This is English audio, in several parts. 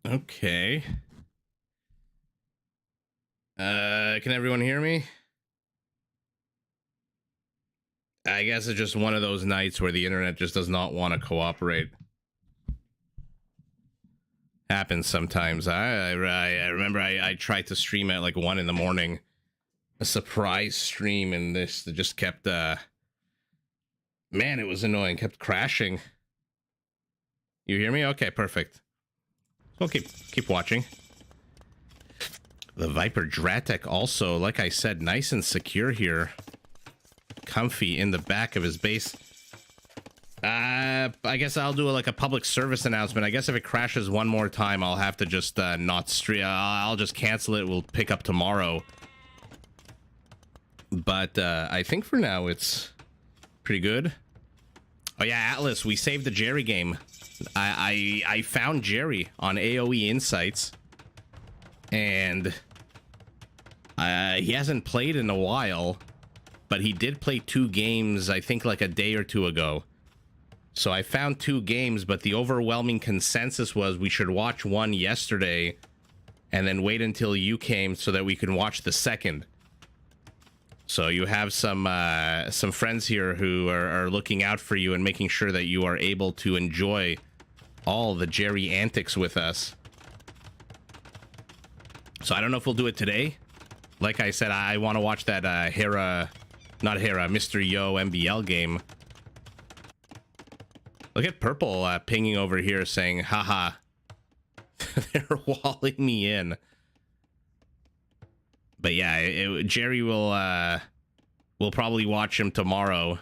Okay. Can everyone hear me? I guess it's just one of those nights where the internet just does not want to cooperate. Happens sometimes. I remember I tried to stream at like 1 in the morning, a surprise stream, and this just kept man, it was annoying, kept crashing. You hear me? Okay, perfect. We'll keep watching. The Viper Dratek also, like I said, nice and secure here. Comfy in the back of his base. I guess I'll do like a public service announcement. I guess if it crashes one more time, I'll have to just not stream. I'll just cancel it. We'll pick up tomorrow. But I think for now it's pretty good. Oh yeah, Atlas, we saved the Jerry game. I found Jerry on AOE Insights, and he hasn't played in a while, but he did play 2 games, I think like a day or 2 ago. So I found 2 games, but the overwhelming consensus was we should watch one yesterday and then wait until you came so that we can watch the second. So you have some friends here who are looking out for you and making sure that you are able to enjoy all the Jerry antics with us. So I don't know if we'll do it today. Like I said, I want to watch that Mr. Yo MBL game. Look at Purple pinging over here saying, haha, they're walling me in. But yeah, Jerry will we'll probably watch him tomorrow.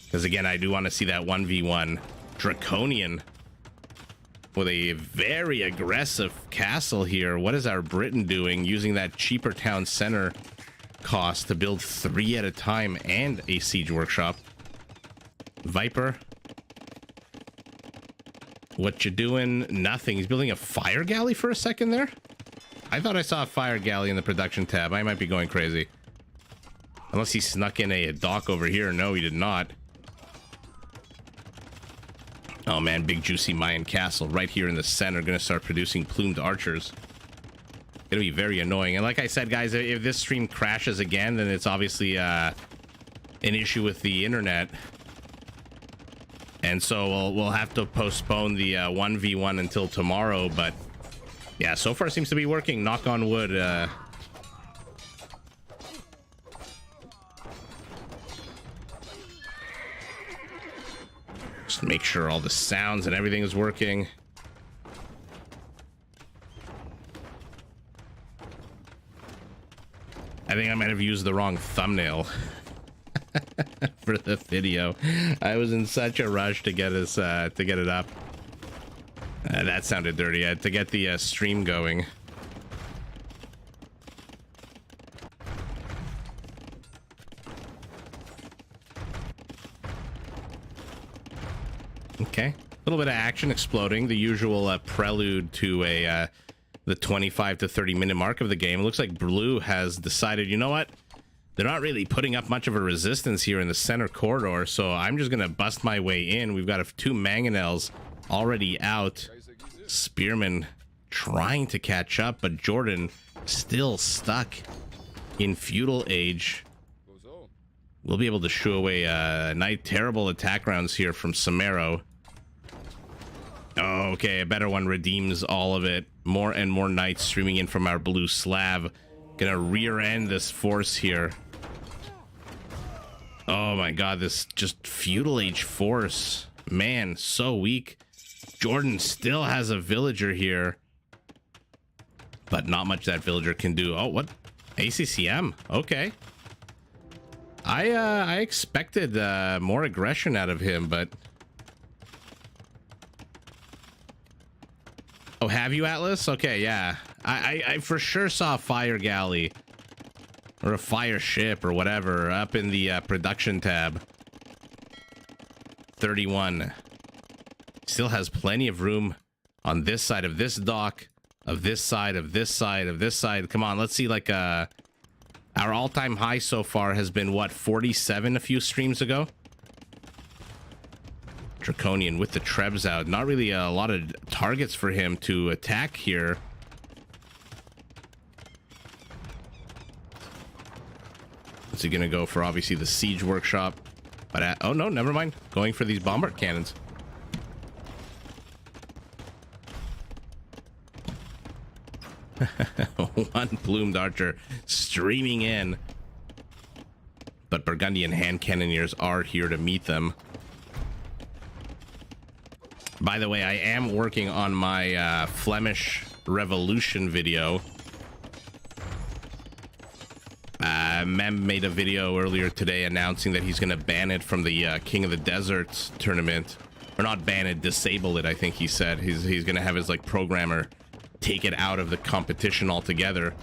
Because again, I do want to see that 1v1 Draconian with a very aggressive castle here. What is our Britain doing using that cheaper town center cost to build 3 at a time and a siege workshop? Viper, what you doing? Nothing. He's building a fire galley for a second there. I thought I saw a fire galley in the production tab. I might be going crazy. Unless he snuck in a dock over here. No, he did not. Oh man, big juicy Mayan castle right here in the center. Gonna start producing plumed archers. Gonna be very annoying. And like I said, guys, if this stream crashes again, then it's obviously an issue with the internet. And so we'll have to postpone the 1v1 until tomorrow. But yeah, so far seems to be working. Knock on wood. Just make sure all the sounds and everything is working. I think I might have used the wrong thumbnail for the video. I was in such a rush to get us to get it up. That sounded dirty. I had to get the stream going. Okay, a little bit of action exploding. The usual prelude to the 25 to 30 minute mark of the game. It looks like Blue has decided, you know what? They're not really putting up much of a resistance here in the center corridor, so I'm just gonna bust my way in. We've got 2 mangonels already out. Spearman trying to catch up, but Jordan still stuck in feudal age. We'll be able to shoo away terrible attack rounds here from Samaro. Oh, okay, a better one redeems all of it. More and more knights streaming in from our blue slab. Gonna rear end this force here. Oh my god, this just feudal age force. Man, so weak. Jordan still has a villager here, but not much that villager can do. Oh, what? ACCM. Okay. I expected more aggression out of him, but... Oh, have you, Atlas? Okay, yeah. I for sure saw a fire galley or a fire ship or whatever up in the production tab. 31. Still has plenty of room on this side of this dock, of this side, of this side, of this side. Come on, let's see, like, our all-time high so far has been, what, 47 a few streams ago? Draconian with the Trebs out. Not really a lot of targets for him to attack here. Is he gonna go for obviously the siege workshop? But oh no, never mind. Going for these bombard cannons. One plumed archer streaming in, but Burgundian hand cannoneers are here to meet them. By the way, I am working on my Flemish Revolution video. Mem made a video earlier today announcing that he's going to ban it from the King of the Deserts tournament. Or not ban it, disable it, I think he said. He's going to have his, like, programmer take it out of the competition altogether.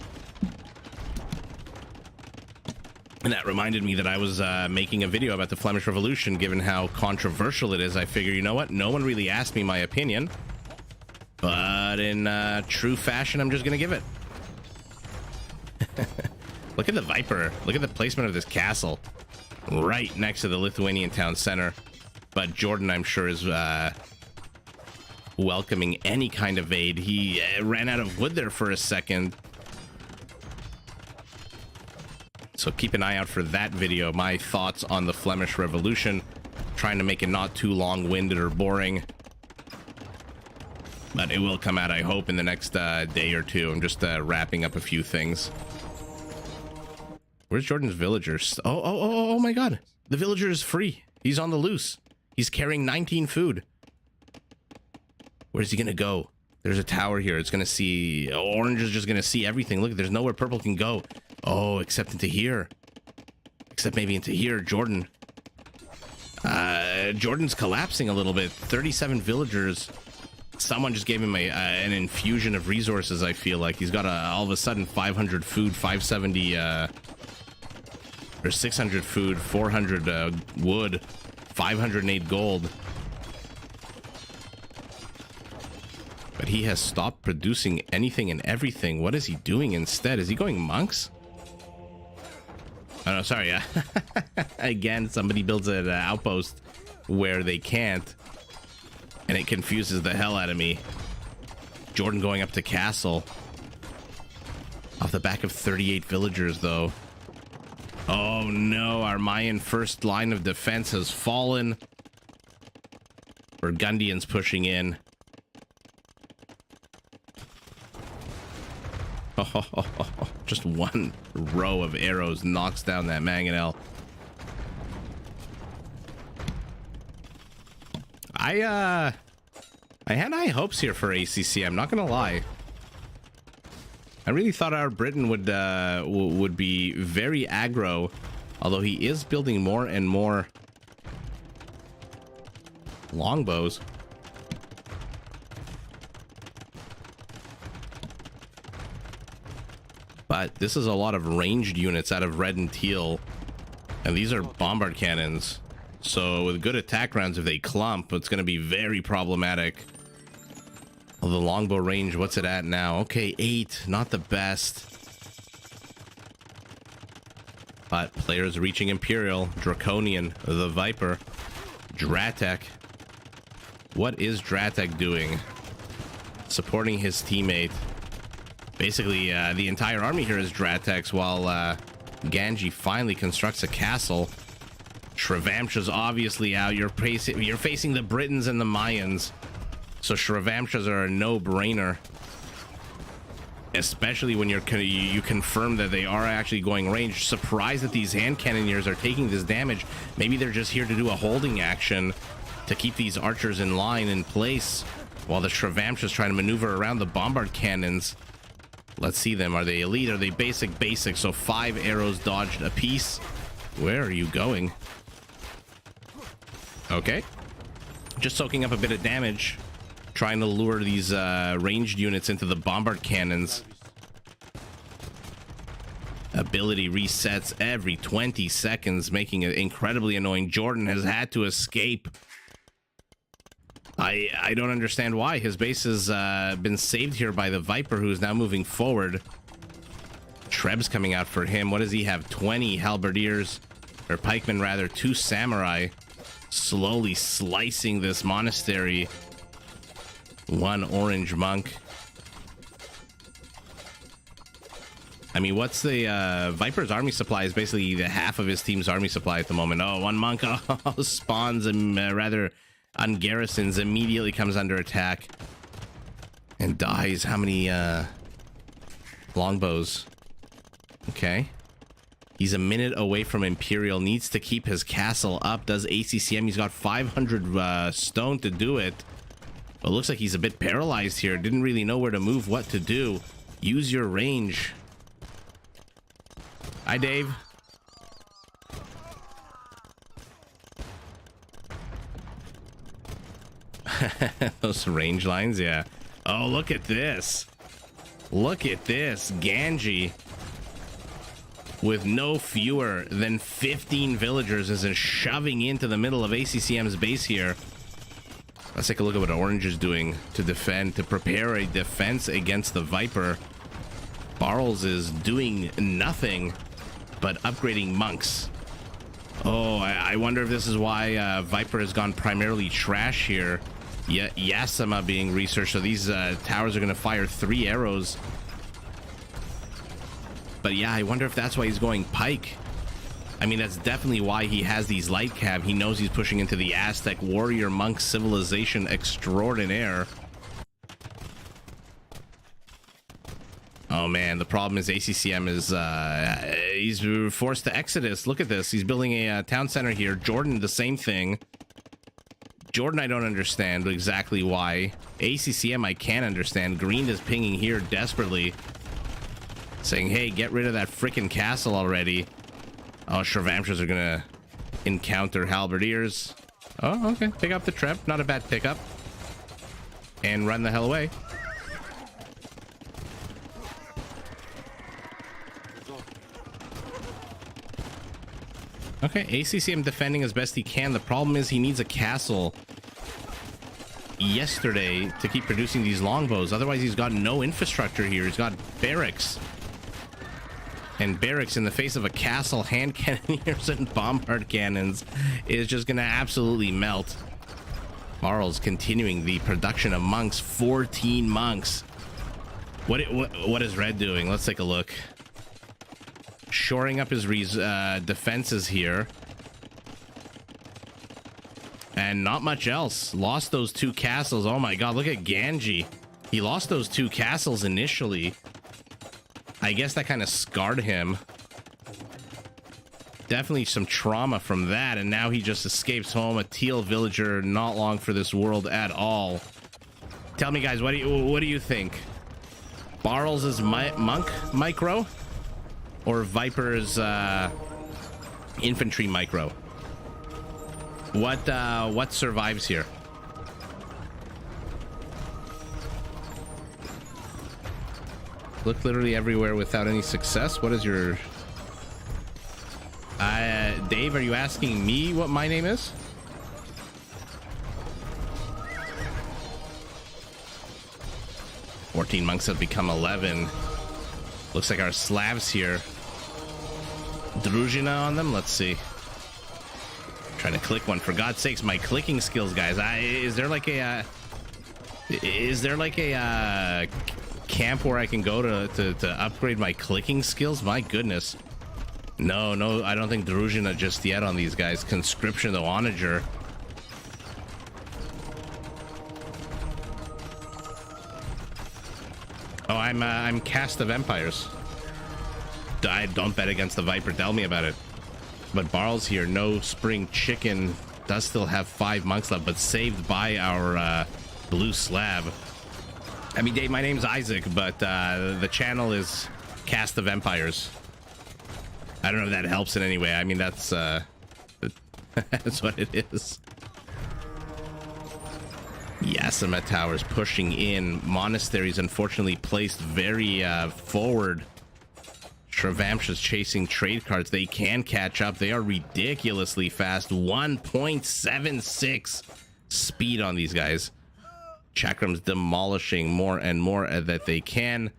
And that reminded me that I was making a video about the Flemish Revolution. Given how controversial it is, I figure, you know what? No one really asked me my opinion. But in true fashion, I'm just going to give it. Look at the Viper. Look at the placement of this castle. Right next to the Lithuanian town center. But Jordan, I'm sure, is welcoming any kind of aid. He ran out of wood there for a second. So keep an eye out for that video. My thoughts on the Flemish Revolution. Trying to make it not too long-winded or boring. But it will come out, I hope, in the next day or two. I'm just wrapping up a few things. Where's Jordan's villagers? Oh my god. The villager is free. He's on the loose. He's carrying 19 food. Where's he gonna go? There's a tower here. It's gonna see... Orange is just gonna see everything. Look, there's nowhere purple can go. Oh, except into here. Except maybe into here. Jordan. Jordan's collapsing a little bit. 37 villagers. Someone just gave him an infusion of resources, I feel like. He's got all of a sudden 500 food, 570... or 600 food, 400 wood, 508 gold. But he has stopped producing anything and everything. What is he doing instead? Is he going monks? Oh no, sorry. Again, somebody builds an outpost where they can't, and it confuses the hell out of me. Jordan going up to castle. Off the back of 38 villagers, though. Oh no, our Mayan first line of defense has fallen. Burgundians pushing in. Oh, just one row of arrows knocks down that mangonel. I had high hopes here for ACC, I'm not gonna lie. I really thought our Britain would be very aggro, although he is building more and more longbows. But this is a lot of ranged units out of red and teal, and these are bombard cannons. So with good attack rounds, if they clump, it's going to be very problematic. Well, the longbow range, what's it at now? Okay, 8, not the best. But players reaching Imperial, Draconian, the Viper, Dratek. What is Dratek doing? Supporting his teammate. Basically, the entire army here is Dratek's, while Ganji finally constructs a castle. Shrivamsha's obviously out. You're facing the Britons and the Mayans. So Shrivamshas are a no-brainer, especially when you confirm that they are actually going range. Surprised that these hand cannoneers are taking this damage. Maybe they're just here to do a holding action to keep these archers in line in place, while the Shrivamshas trying to maneuver around the bombard cannons. Let's see them. Are they elite? Are they basic? Basic. So 5 arrows dodged apiece. Where are you going? Okay, just soaking up a bit of damage. Trying to lure these ranged units into the bombard cannons. Ability resets every 20 seconds, making it incredibly annoying. Jordan has had to escape. I don't understand why. His base has been saved here by the Viper, who is now moving forward. Treb's coming out for him. What does he have? 20 halberdiers, or pikemen rather, 2 samurai. slowly slicing this monastery. One orange monk. I mean, what's the Viper's army supply is basically the half of his team's army supply at the moment. Oh, one monk spawns and rather ungarrisons, immediately comes under attack and dies. How many longbows? Okay. He's a minute away from Imperial, needs to keep his castle up. Does ACCM? He's got 500 stone to do it. But it looks like he's a bit paralyzed here. Didn't really know where to move, what to do. Use your range. Hi, Dave. Those range lines, yeah. Oh, look at this. Look at this. Ganji with no fewer than 15 villagers is shoving into the middle of ACCM's base here. Let's take a look at what Orange is doing to defend, to prepare a defense against the Viper. Barles is doing nothing but upgrading monks. Oh, I wonder if this is why Viper has gone primarily trash here. Yasama being researched, so these towers are going to fire 3 arrows. But yeah, I wonder if that's why he's going pike. I mean, that's definitely why he has these light cav. He knows he's pushing into the Aztec warrior monk civilization extraordinaire. Oh man, the problem is ACCM is he's forced to exodus. Look at this. He's building a town center here. Jordan, the same thing. Jordan, I don't understand exactly why. ACCM, I can understand. Green is pinging here desperately, saying, hey, get rid of that freaking castle already. Oh, Shravamshas are gonna encounter halberdiers. Oh, okay. Pick up the trap. Not a bad pickup. And run the hell away. Okay, ACCM defending as best he can. The problem is he needs a castle yesterday to keep producing these longbows. Otherwise, he's got no infrastructure here. He's got barracks. And barracks in the face of a castle, hand cannoneers and bombard cannons is just going to absolutely melt. Marl's continuing the production of monks. 14 monks. What is Red doing? Let's take a look. Shoring up his defenses here. And not much else. Lost those 2 castles. Oh my god, look at Ganji. He lost those 2 castles initially. I guess that kind of scarred him. Definitely some trauma from that, and now he just escapes home. A teal villager, not long for this world at all. Tell me, guys, what do you think? Barles is monk micro, or Viper's infantry micro? What survives here? Look literally everywhere without any success. What is your... Dave, are you asking me what my name is? "14 monks have become 11. Looks like our Slavs here. Druzhina on them? Let's see. Trying to click one. For God's sakes, my clicking skills, guys. Is there like a... camp where I can go to upgrade my clicking skills? My goodness. No, I don't think Druzhina just yet on these guys. Conscription, the Onager. Oh, I'm Cast of Empires. Don't bet against the Viper. Tell me about it. But Barles here, no spring chicken. Does still have 5 monks left, but saved by our blue Slav. I mean, Dave, my name's Isaac, but the channel is Cast of Empires. I don't know if that helps in any way. I mean, that's that's what it is. Yasama Towers pushing in. Monasteries, unfortunately, placed very forward. Shravamshas chasing trade cards. They can catch up. They are ridiculously fast. 1.76 speed on these guys. Chakram's demolishing more and more that they can.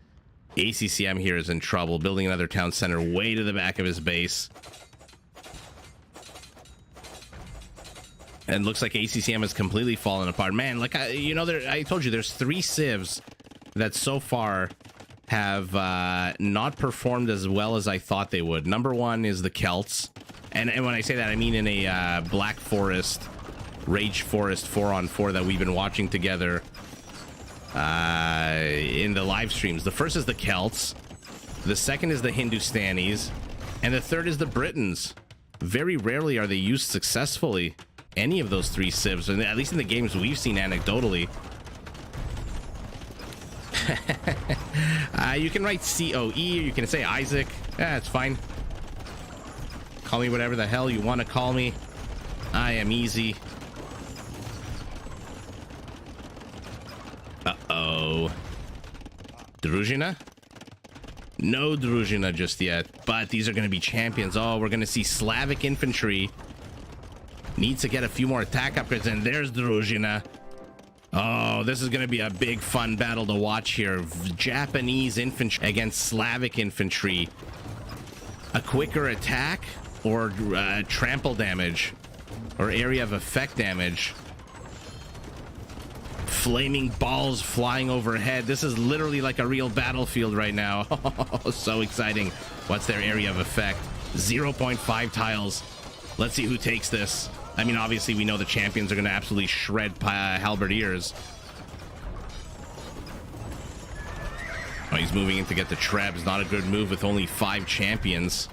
ACCM here is in trouble, building another town center way to the back of his base. And looks like ACCM has completely fallen apart. Man, like, I told you, there's 3 civs that so far have not performed as well as I thought they would. Number 1 is the Celts. And when I say that, I mean in a Black Forest, Rage Forest 4-on-4 that we've been watching together in the live streams. The first is the Celts. The second is the Hindustanis. And the third is the Britons. Very rarely are they used successfully. Any of those 3 civs, at least in the games we've seen anecdotally. You can write COE, or you can say Isaac. Yeah, it's fine. Call me whatever the hell you want to call me. I am easy. Uh-oh. Druzhina? No Druzhina just yet, but these are going to be champions. Oh, we're going to see Slavic infantry. Needs to get a few more attack upgrades, and there's Druzhina. Oh, this is going to be a big fun battle to watch here. Japanese infantry against Slavic infantry. A quicker attack or trample damage or area of effect damage. Flaming balls flying overhead. This is literally like a real battlefield right now. So exciting. What's their area of effect? 0.5 tiles. Let's see who takes this. I mean, obviously, we know the champions are going to absolutely shred halberdiers. Oh, he's moving in to get the Trebs. Not a good move with only 5 champions.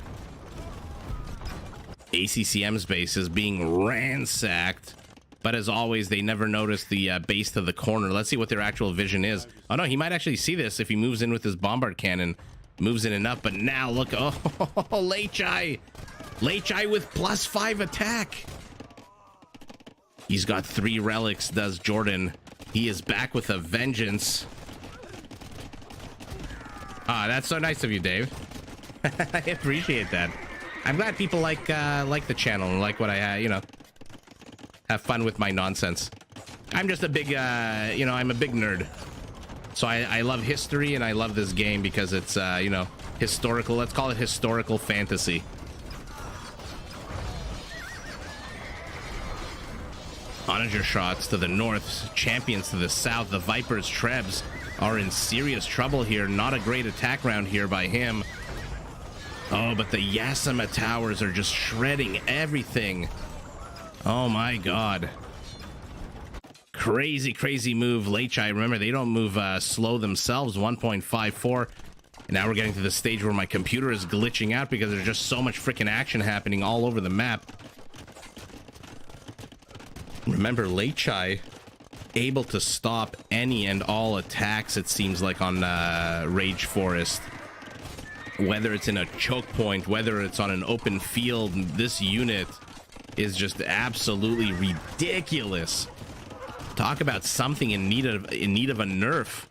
ACCM's base is being ransacked. But as always, they never notice the base to the corner. Let's see what their actual vision is. Oh, no, he might actually see this if he moves in with his bombard cannon. Moves in enough, but now look. Oh, Lechai. Lechai with +5 attack. He's got 3 relics, does Jordan. He is back with a vengeance. Ah, that's so nice of you, Dave. I appreciate that. I'm glad people like the channel and like what I, have fun with my nonsense. I'm just a big, I'm a big nerd. So I love history and I love this game because it's, historical. Let's call it historical fantasy. Onager shots to the north, champions to the south. The Vipers Trebs are in serious trouble here. Not a great attack round here by him. Oh, but the Yasama towers are just shredding everything. Oh my god. Crazy, crazy move. Lechai, remember, they don't move slow themselves. 1.54. And now we're getting to the stage where my computer is glitching out because there's just so much freaking action happening all over the map. Remember, Lechai able to stop any and all attacks, it seems like, on Rage Forest. Whether it's in a choke point, whether it's on an open field, this unit is just absolutely ridiculous. Talk about something in need of a nerf.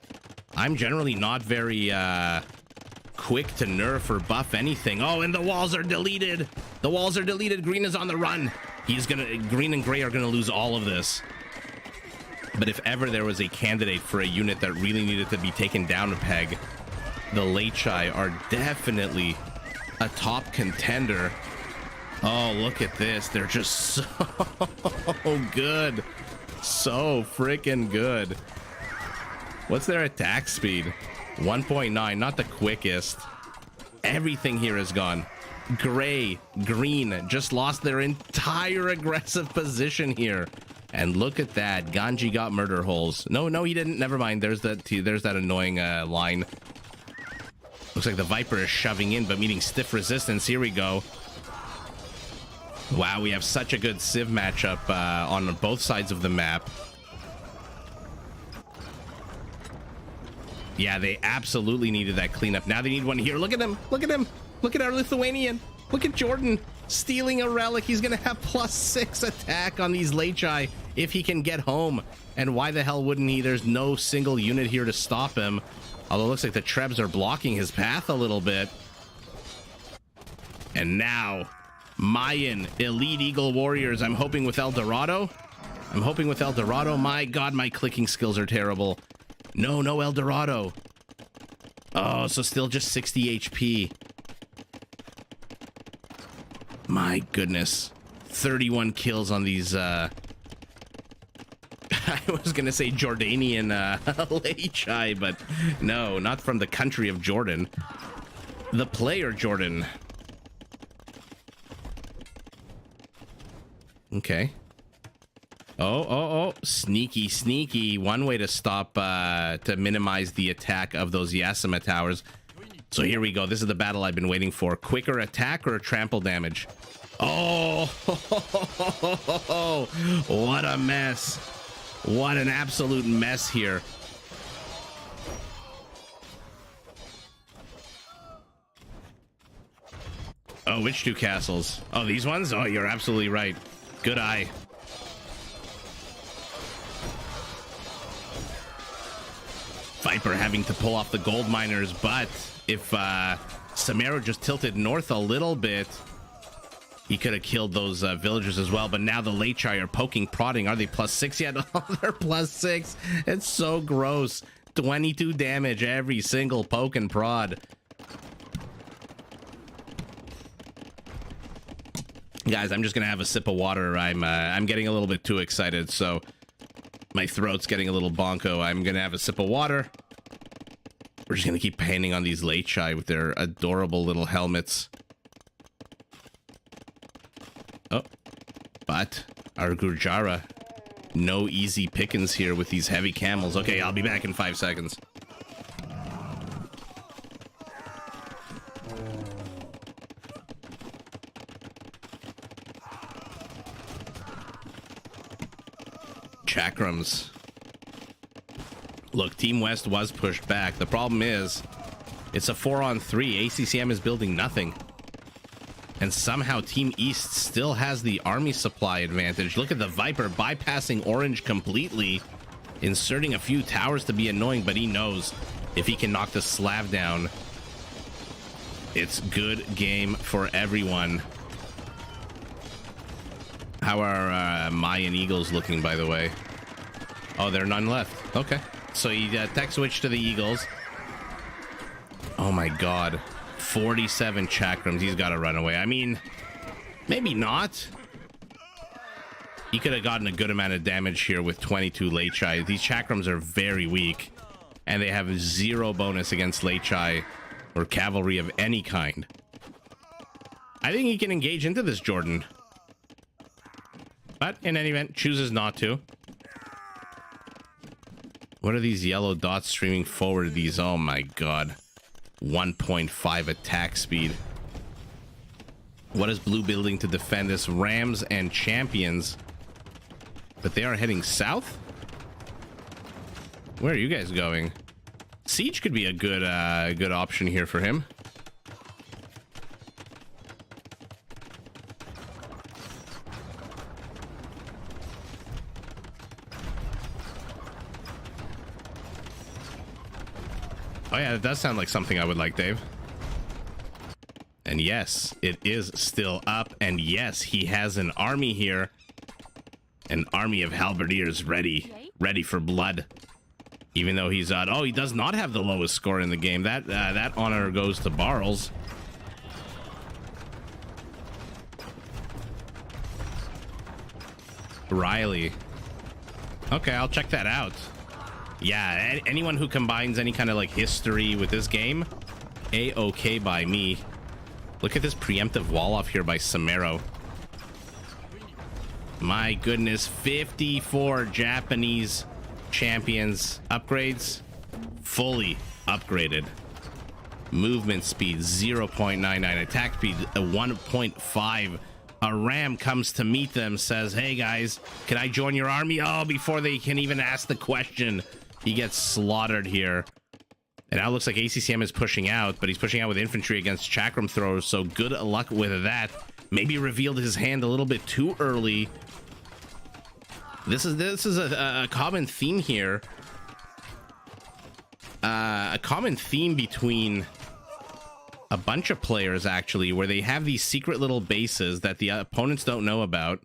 I'm generally not very quick to nerf or buff anything. Oh, and the walls are deleted. The walls are deleted. Green is on the run. Green and gray are gonna lose all of this. But if ever there was a candidate for a unit that really needed to be taken down a peg, the Lechai are definitely a top contender. Oh, look at this. They're just so good. So freaking good. What's their attack speed? 1.9, not the quickest. Everything here is gone. Gray, green, just lost their entire aggressive position here. And look at that. Ganji got murder holes. No, he didn't. Never mind. There's that annoying line. Looks like the Viper is shoving in, but meeting stiff resistance. Here we go. Wow, we have such a good Civ matchup on both sides of the map. Yeah, they absolutely needed that cleanup. Now they need one here. Look at him. Look at him. Look at our Lithuanian. Look at Jordan stealing a relic. He's going to have +6 attack on these Lechai if he can get home. And why the hell wouldn't he? There's no single unit here to stop him. Although it looks like the Trebs are blocking his path a little bit. And now, Mayan Elite Eagle Warriors. I'm hoping with El Dorado. My god, my clicking skills are terrible. No El Dorado. Oh, so still just 60 HP. My goodness. 31 kills on these I was gonna say Jordanian Lechai, but no, not from the country of Jordan. The player Jordan. Okay. Oh, sneaky, sneaky. One way to stop, to minimize the attack of those Yasima towers. So here we go. This is the battle I've been waiting for. Quicker attack or trample damage? Oh, what a mess. What an absolute mess here. Oh, which two castles? Oh, these ones? Oh, you're absolutely right. Good eye. Viper having to pull off the gold miners, but if Samaro just tilted north a little bit, he could have killed those villagers as well. But now the Lechai are poking, prodding. Are they +6 yet? Oh, they're +6. It's so gross. 22 damage every single poke and prod. Guys, I'm just gonna have a sip of water. I'm getting a little bit too excited, so my throat's getting a little bonko. I'm gonna have a sip of water. We're just gonna keep painting on these Lechai with their adorable little helmets. Oh, but our Gurjara, no easy pickings here with these heavy camels. Okay, I'll be back in 5 seconds. Chakrams. Look, Team West was pushed back. The problem is, it's a 4-on-3. ACCM is building nothing. And somehow Team East still has the army supply advantage. Look at the Viper bypassing Orange completely, inserting a few towers to be annoying, but he knows if he can knock the Slav down, it's good game for everyone. How are Mayan Eagles looking, by the way? Oh, there are none left. Okay. So he tech switch to the Eagles. Oh my god. 47 chakrams. He's got to run away. I mean, maybe not. He could have gotten a good amount of damage here with 22 Lechai. These chakrams are very weak, and they have 0 bonus against Lechai or cavalry of any kind. I think he can engage into this Jordan, but in any event, chooses not to. What are these yellow dots streaming forward? These, oh my god. 1.5 attack speed. What is blue building to defend this? Rams and champions. But they are heading south? Where are you guys going? Siege could be a good good option here for him. Oh yeah, it does sound like something I would like, Dave. And yes, it is still up. And yes, he has an army here. An army of halberdiers ready for blood. Even though he's oh, he does not have the lowest score in the game. That honor goes to Barles. Riley. Okay, I'll check that out. Yeah, anyone who combines any kind of like history with this game, A-okay by me. Look at this preemptive wall off here by Samaro. My goodness, 54 Japanese champions. Upgrades, fully upgraded. Movement speed, 0.99. Attack speed, 1.5. A ram comes to meet them, says, hey guys, can I join your army? Oh, before they can even ask the question, he gets slaughtered here. And now it looks like ACCM is pushing out, but he's pushing out with infantry against chakram throwers, so good luck with that. Maybe revealed his hand a little bit too early. This is a common theme here. A common theme between a bunch of players, actually, where they have these secret little bases that the opponents don't know about,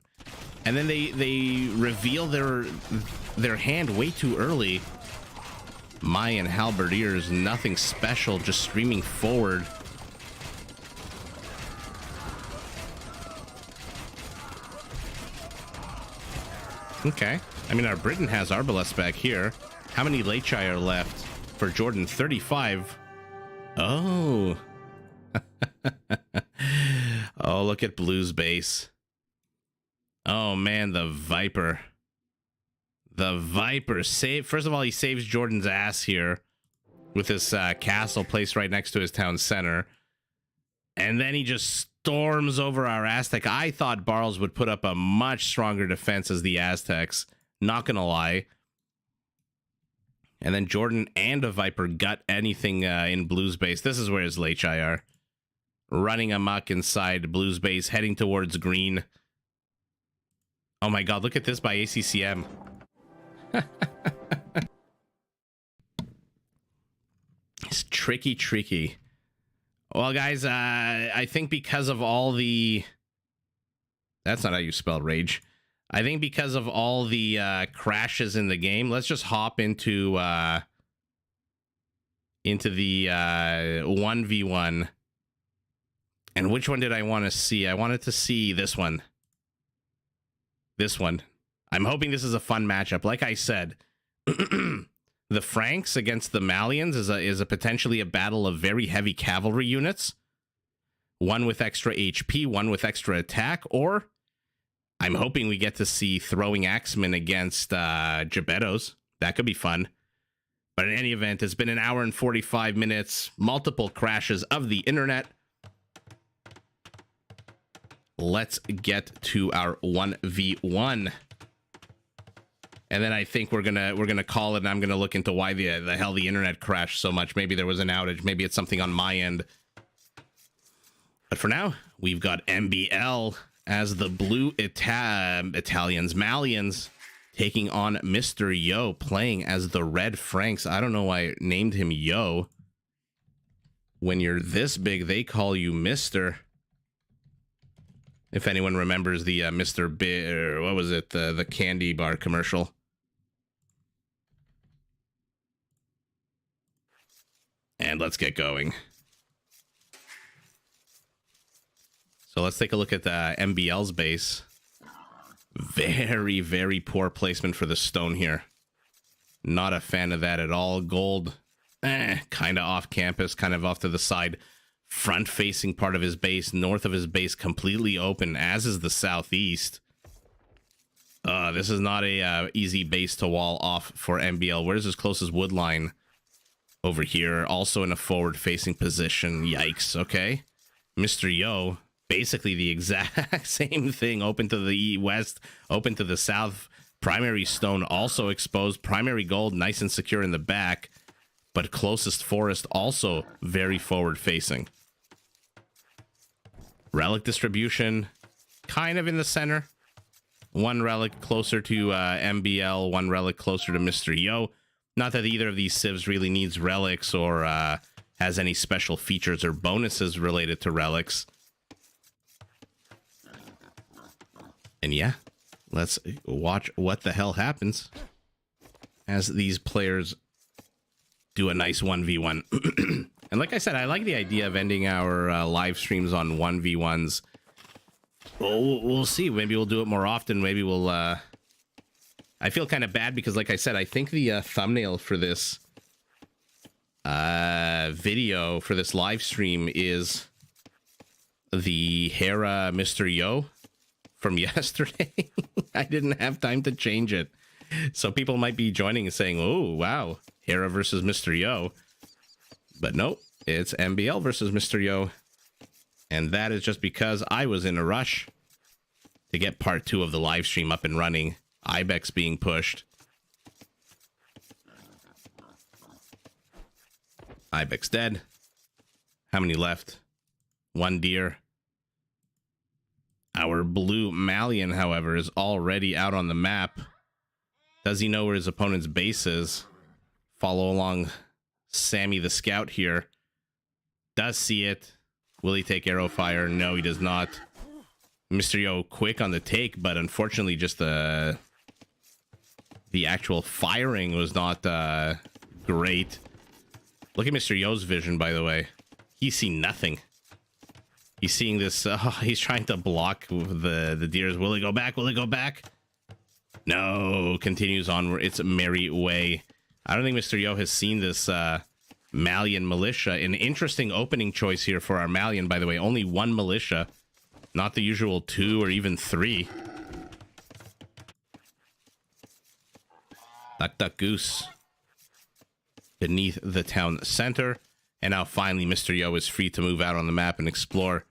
and then they reveal their hand way too early. Mayan halberdiers, nothing special, just streaming forward. Okay. I mean, our Britain has Arbalest back here. How many Lechi are left for Jordan? 35. Oh. Oh, look at Blue's base. Oh, man, the Viper. The Viper. First of all, he saves Jordan's ass here with this castle placed right next to his town center. And then he just storms over our Aztec. I thought Barles would put up a much stronger defense as the Aztecs. Not gonna lie. And then Jordan and a Viper gut anything in Blue's base. This is where his Lechi are. Running amok inside Blue's base, heading towards green. Oh my god, look at this by ACCM. It's tricky, tricky. Well, guys, I think because of all the... That's not how you spell rage. I think because of all the crashes in the game, let's just hop into the 1v1. And which one did I want to see? I wanted to see this one. This one. I'm hoping this is a fun matchup. Like I said, the Franks against the Malians is a potentially a battle of very heavy cavalry units. One with extra HP, one with extra attack, or I'm hoping we get to see throwing axemen against Gebettos. That could be fun. But in any event, it's been an hour and 45 minutes, multiple crashes of the internet. Let's get to our 1v1. And then I think we're gonna call it, and I'm gonna look into why the hell the internet crashed so much. Maybe there was an outage. Maybe it's something on my end. But for now, we've got MBL as the blue Malians taking on Mr. Yo, playing as the red Franks. I don't know why I named him Yo. When you're this big, they call you Mr. If anyone remembers the Mr. Big, what was it? The candy bar commercial. And let's get going. So let's take a look at MBL's base. Very, very poor placement for the stone here. Not a fan of that at all. Gold, kind of off campus, kind of off to the side. Front-facing part of his base, north of his base, completely open, as is the southeast. This is not a easy base to wall off for MBL. Where's his closest wood line? Over here, also in a forward-facing position. Yikes, okay. Mr. Yo, basically the exact same thing. Open to the west, open to the south. Primary stone also exposed. Primary gold, nice and secure in the back. But closest forest also very forward-facing. Relic distribution, kind of in the center. One relic closer to MBL, one relic closer to Mr. Yo. Not that either of these civs really needs relics or has any special features or bonuses related to relics. And yeah, let's watch what the hell happens as these players do a nice 1v1. And like I said, I like the idea of ending our live streams on 1v1s. We'll see. Maybe we'll do it more often. Maybe we'll... I feel kind of bad because, like I said, I think the thumbnail for this video, for this live stream, is the Hera Mr. Yo from yesterday. I didn't have time to change it. So people might be joining and saying, oh, wow, Hera versus Mr. Yo. But nope, it's MBL versus Mr. Yo. And that is just because I was in a rush to get part 2 of the live stream up and running. Ibex being pushed. Ibex dead. How many left? 1 deer. Our blue Malian, however, is already out on the map. Does he know where his opponent's base is? Follow along Sammy the Scout here. Does see it. Will he take arrow fire? No, he does not. Mr. Yo quick on the take, but unfortunately just the actual firing was not great. Look at Mr. Yo's vision, by the way. He's seen nothing. He's seeing this. He's trying to block the deers. Will he go back? Will he go back? No, continues onward. It's a merry way. I don't think Mr. Yo has seen this Malian militia. An interesting opening choice here for our Malian, by the way. Only one militia, not the usual 2 or even 3. Duck, duck, goose. Beneath the town center. And now finally Mr. Yo is free to move out on the map and explore.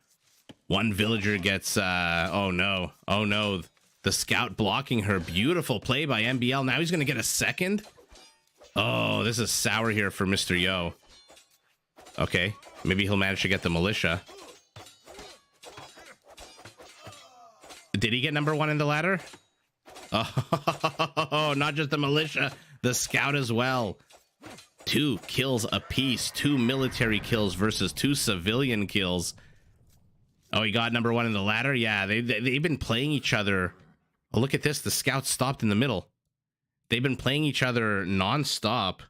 One villager gets, oh no. Oh no. The scout blocking her. Beautiful play by MBL. Now he's going to get a second. Oh, this is sour here for Mr. Yo. Okay. Maybe he'll manage to get the militia. Did he get number 1 in the ladder? Oh, not just the militia. The scout as well. 2 kills apiece. 2 military kills versus 2 civilian kills. Oh, he got number 1 in the ladder? Yeah, they've been playing each other. Oh, look at this. The scout stopped in the middle. They've been playing each other non-stop.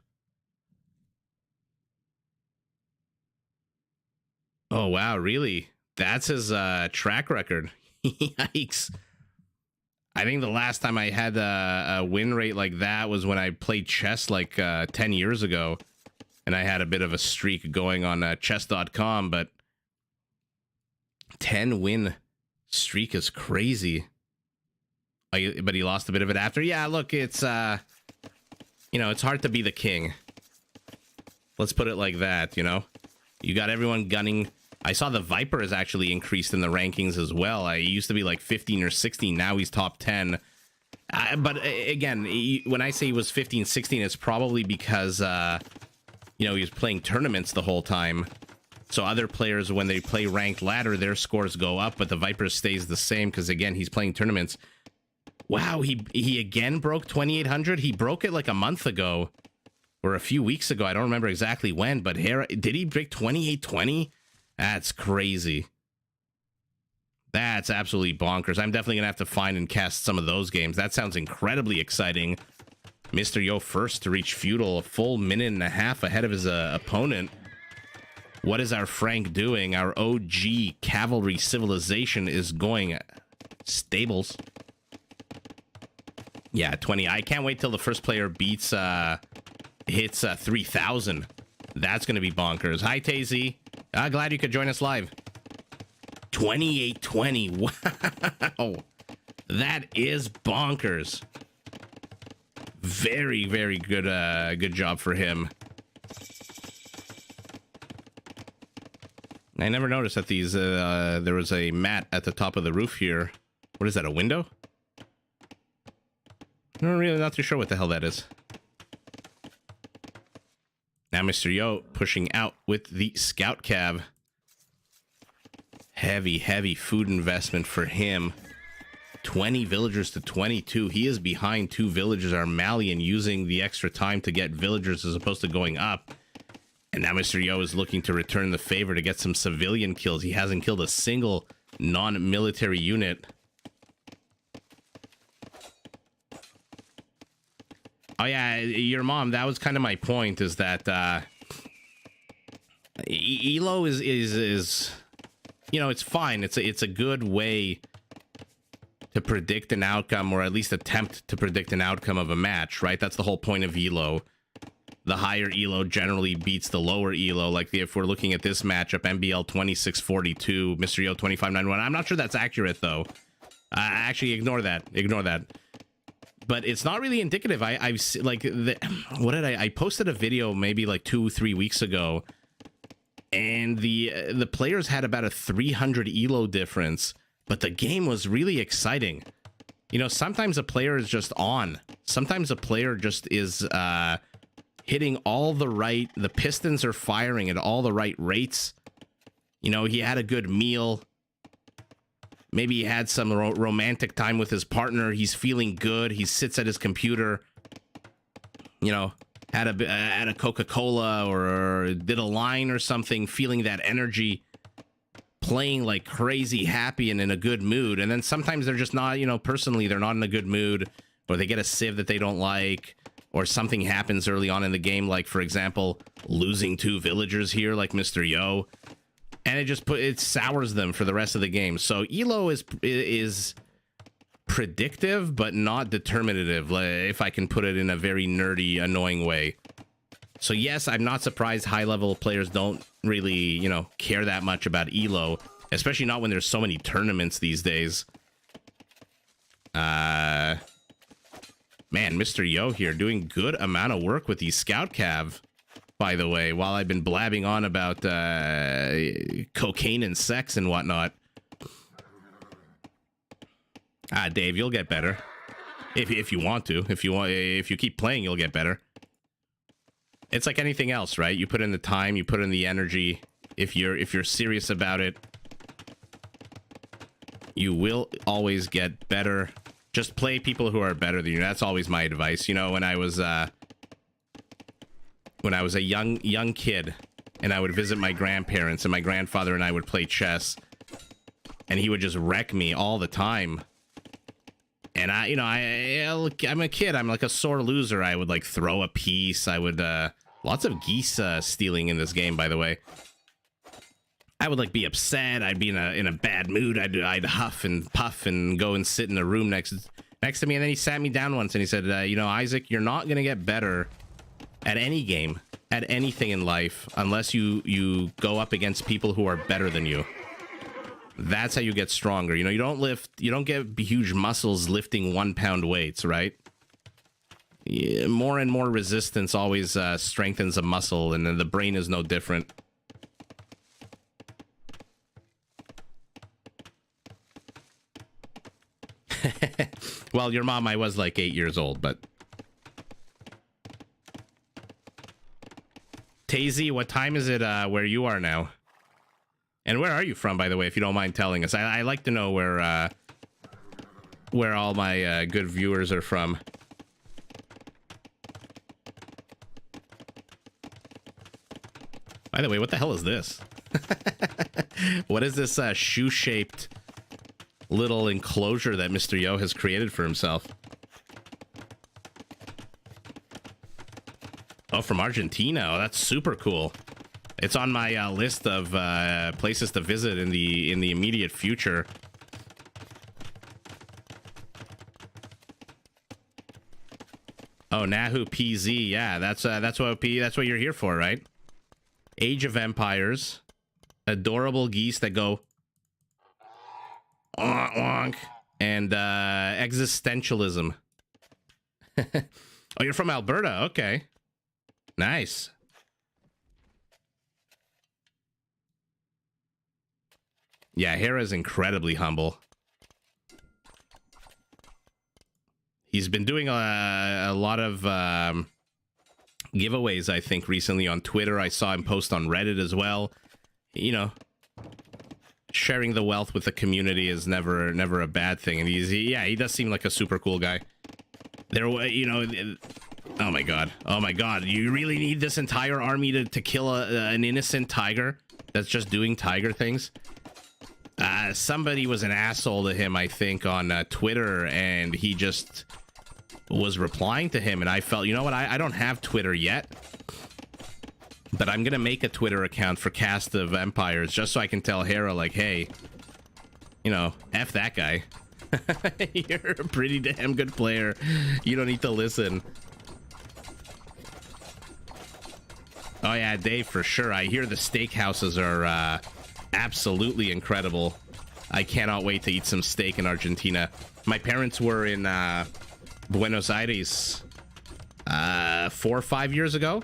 Oh, wow, really? That's his track record. Yikes. I think the last time I had a win rate like that was when I played chess like 10 years ago. And I had a bit of a streak going on chess.com, but 10 win streak is crazy. But he lost a bit of it after. Yeah, look, it's, you know, it's hard to be the king. Let's put it like that, you know? You got everyone gunning. I saw the Viper has actually increased in the rankings as well. I used to be like 15 or 16. Now he's top 10. But again, when I say he was 15, 16, it's probably because, you know, he was playing tournaments the whole time. So other players, when they play ranked ladder, their scores go up, but the Viper stays the same because, again, he's playing tournaments. Wow, he again broke 2,800. He broke it like a month ago or a few weeks ago. I don't remember exactly when, but here, did he break 2,820? That's crazy. That's absolutely bonkers. I'm definitely going to have to find and cast some of those games. That sounds incredibly exciting. Mr. Yo first to reach feudal, a full minute and a half ahead of his opponent. What is our Frank doing? Our OG cavalry civilization is going stables. Yeah, 20. I can't wait till the first player beats, hits 3,000. That's going to be bonkers. Hi, Tazy. Glad you could join us live. 2820. Wow. That is bonkers. Very, very good, good job for him. I never noticed that these, there was a mat at the top of the roof here. What is that, a window? I'm really not too sure what the hell that is. Now Mr. Yo pushing out with the scout cav. Heavy, heavy food investment for him. 20 villagers to 22. He is behind 2 villagers. Our Malian using the extra time to get villagers as opposed to going up. And now Mr. Yo is looking to return the favor to get some civilian kills. He hasn't killed a single non-military unit. Oh yeah, your mom, that was kind of my point, is that Elo is you know, it's fine. It's a good way to predict an outcome, or at least attempt to predict an outcome of a match, right? That's the whole point of Elo. The higher Elo generally beats the lower Elo. Like if we're looking at this matchup, MBL 2642, Mr. Yo 2591. I'm not sure that's accurate though. Actually, ignore that. Ignore that. But it's not really indicative. I've like what did I posted a video maybe like 2-3 weeks ago, and the players had about a 300 elo difference, but the game was really exciting. You know, sometimes a player is just on. Sometimes a player just is hitting all the pistons are firing at all the right rates. You know, he had a good meal. Maybe he had some romantic time with his partner. He's feeling good. He sits at his computer, you know, had a Coca-Cola or did a line or something, feeling that energy, playing like crazy, happy and in a good mood. And then sometimes they're just not, you know, personally, they're not in a good mood, or they get a civ that they don't like, or something happens early on in the game, like, for example, losing 2 villagers here, like Mr. Yo. And it sours them for the rest of the game. So Elo is predictive, but not determinative, if I can put it in a very nerdy, annoying way. So yes, I'm not surprised high-level players don't really, you know, care that much about Elo, especially not when there's so many tournaments these days. Man, Mr. Yo here doing good amount of work with these Scout Cav, by the way, while I've been blabbing on about cocaine and sex and whatnot. Dave, you'll get better. If you want to. If you keep playing, you'll get better. It's like anything else, right? You put in the time, you put in the energy. If you're serious about it, you will always get better. Just play people who are better than you. That's always my advice. You know, when I was a young kid and I would visit my grandparents, and my grandfather and I would play chess, and he would just wreck me all the time. And I'm a kid. I'm like a sore loser. I would like throw a piece. I would, lots of geese stealing in this game, by the way. I would like be upset. I'd be in a bad mood. I'd huff and puff and go and sit in the room next to me. And then he sat me down once and he said, you know, Isaac, you're not going to get better at any game, at anything in life, unless you go up against people who are better than you. That's how you get stronger. You know, you don't get huge muscles lifting 1 pound weights, right? Yeah, more and more resistance always strengthens a muscle, and then the brain is no different. Well, your mom, I was like 8 years old, but... Tazy, what time is it where you are now? And where are you from, by the way, if you don't mind telling us? I like to know where all my good viewers are from. By the way, what the hell is this? What is this shoe-shaped little enclosure that Mr. Yo has created for himself? Oh, from Argentina. Oh, that's super cool. It's on my list of places to visit in the immediate future. Oh, Nahu PZ. Yeah, that's what you're here for, right? Age of Empires. Adorable geese that go wonk wonk, and existentialism. Oh, you're from Alberta. Okay. Nice. Yeah, Hera's incredibly humble. He's been doing a lot of giveaways, I think, recently on Twitter. I saw him post on Reddit as well. You know, sharing the wealth with the community is never a bad thing. And he does seem like a super cool guy. You know, oh my god, you really need this entire army to kill an innocent tiger that's just doing tiger things? Somebody was an asshole to him, I think, on Twitter, and he just was replying to him, and I felt, you know what, I don't have Twitter yet, but I'm gonna make a Twitter account for Cast of Empires just so I can tell Hera, like, hey, you know, F that guy. You're a pretty damn good player. You don't need to listen. Oh yeah, Dave, for sure. I hear the steakhouses are absolutely incredible. I cannot wait to eat some steak in Argentina. My parents were in Buenos Aires 4 or 5 years ago,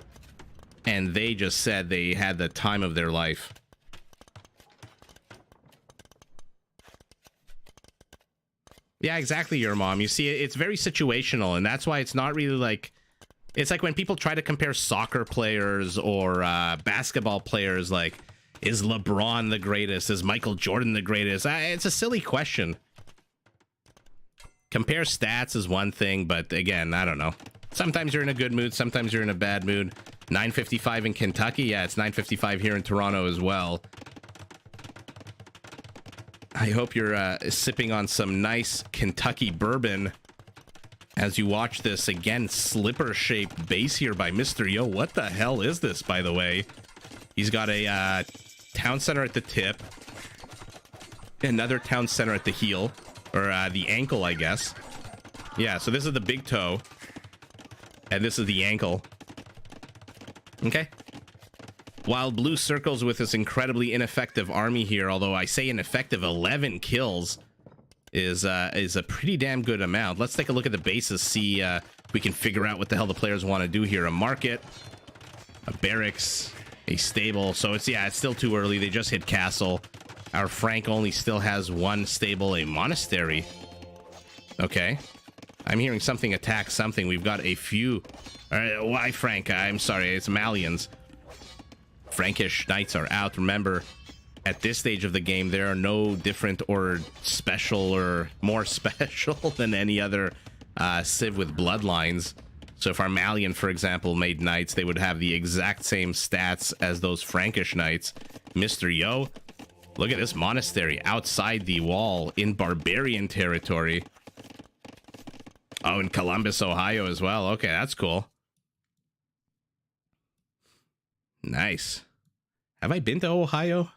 and they just said they had the time of their life. Yeah, exactly, your mom. You see, it's very situational, and that's why it's not really like... It's like when people try to compare soccer players or basketball players, like, is LeBron the greatest? Is Michael Jordan the greatest? It's a silly question. Compare stats is one thing, but again, I don't know. Sometimes you're in a good mood, sometimes you're in a bad mood. 9:55 in Kentucky? Yeah, it's 9:55 here in Toronto as well. I hope you're sipping on some nice Kentucky bourbon as you watch this, again, slipper-shaped base here by Mr. Yo. What the hell is this, by the way? He's got a town center at the tip, another town center at the heel, Or the ankle, I guess. Yeah, so this is the big toe. And this is the ankle. Okay. Wild Blue circles with this incredibly ineffective army here, although I say ineffective, 11 kills is a pretty damn good amount. Let's take a look at the bases, see if we can figure out what the hell the players want to do here. A market, a barracks, a stable. So it's still too early. They just hit castle. Our Frank only still has one stable, a monastery. Okay. I'm hearing something attack something. We've got a few. All right, why Frank? I'm sorry, it's Malians. Frankish knights are out. Remember, at this stage of the game, there are no different or special or more special than any other civ with bloodlines. So if our Malian, for example, made knights, they would have the exact same stats as those Frankish knights. Mr. Yo, look at this monastery outside the wall in barbarian territory. Oh, in Columbus, Ohio as well. Okay, that's cool. Nice. Have I been to Ohio?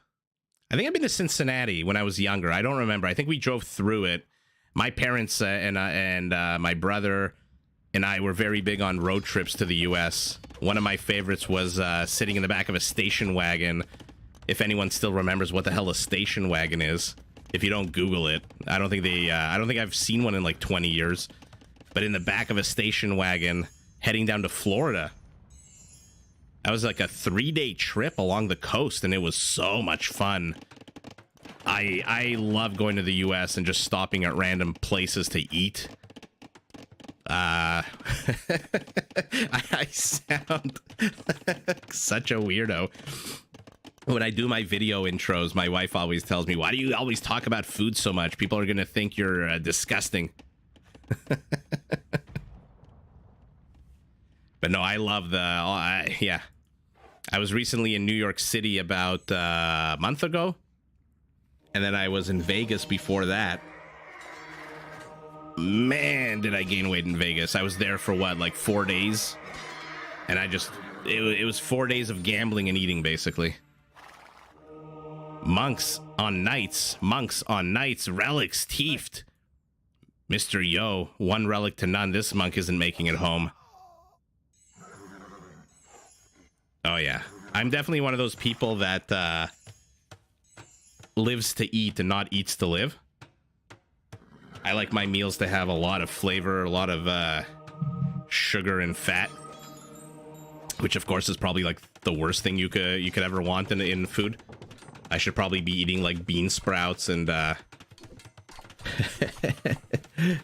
I think I've been to Cincinnati when I was younger. I don't remember. I think we drove through it. My parents and my brother and I were very big on road trips to the U.S. One of my favorites was sitting in the back of a station wagon. If anyone still remembers what the hell a station wagon is, if you don't Google it, I don't think I've seen one in like 20 years. But in the back of a station wagon, heading down to Florida. That was like a 3-day trip along the coast, and it was so much fun. I love going to the U.S. and just stopping at random places to eat. I sound such a weirdo. When I do my video intros, my wife always tells me, why do you always talk about food so much? People are going to think you're disgusting. But no, I love the... yeah. I was recently in New York City about a month ago. And then I was in Vegas before that. Man, did I gain weight in Vegas. I was there for what, like 4 days? And I just... It was 4 days of gambling and eating, basically. Monks on knights. Monks on knights. Relics teefed. Mr. Yo, 1 relic to none. This monk isn't making it home. Oh, yeah. I'm definitely one of those people that lives to eat and not eats to live. I like my meals to have a lot of flavor, a lot of sugar and fat, which, of course, is probably like the worst thing you could ever want in food. I should probably be eating like bean sprouts and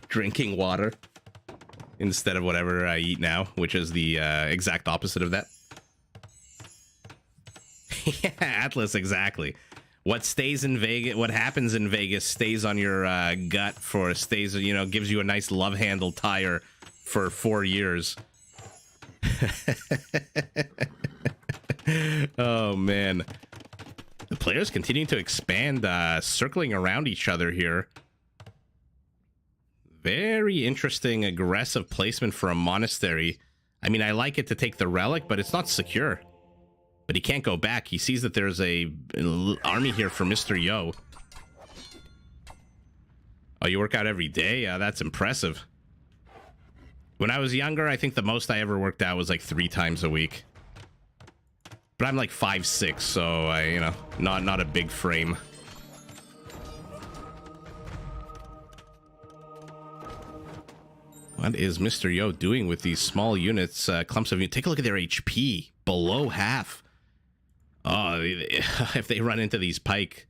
drinking water instead of whatever I eat now, which is the exact opposite of that. Yeah, Atlas, exactly. What stays in Vegas, what happens in Vegas stays on your gut for stays, you know, gives you a nice love handle tire for 4 years. Oh, man. The players continue to expand, circling around each other here. Very interesting, aggressive placement for a monastery. I mean, I like it to take the relic, but it's not secure. But he can't go back. He sees that there's an army here for Mr. Yo. Oh, you work out every day? That's impressive. When I was younger, I think the most I ever worked out was like 3 times a week. But I'm like 5'6", so I, you know, not a big frame. What is Mr. Yo doing with these small units, clumps of units? Take a look at their HP, below half. Oh, if they run into these pike,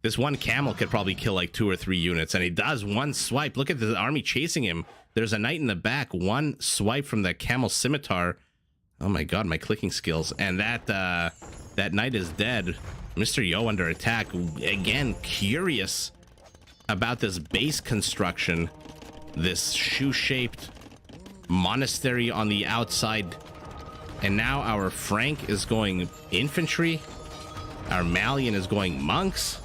this one camel could probably kill like 2 or 3 units, and he does one swipe. Look at the army chasing him. There's a knight in the back. One swipe from the camel scimitar. Oh my god, my clicking skills. And that knight is dead. Mr. Yo under attack. Again, curious about this base construction. This shoe-shaped monastery on the outside. And now our Frank is going infantry. Our Malian is going monks.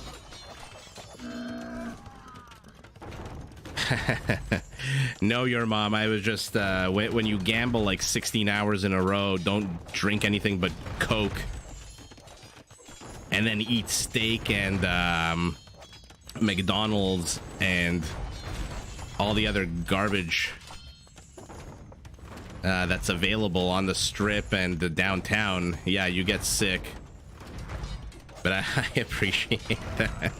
No, your mom. I was just, when you gamble like 16 hours in a row, don't drink anything but Coke. And then eat steak and McDonald's and all the other garbage that's available on the strip and the downtown, yeah, you get sick. But I appreciate that.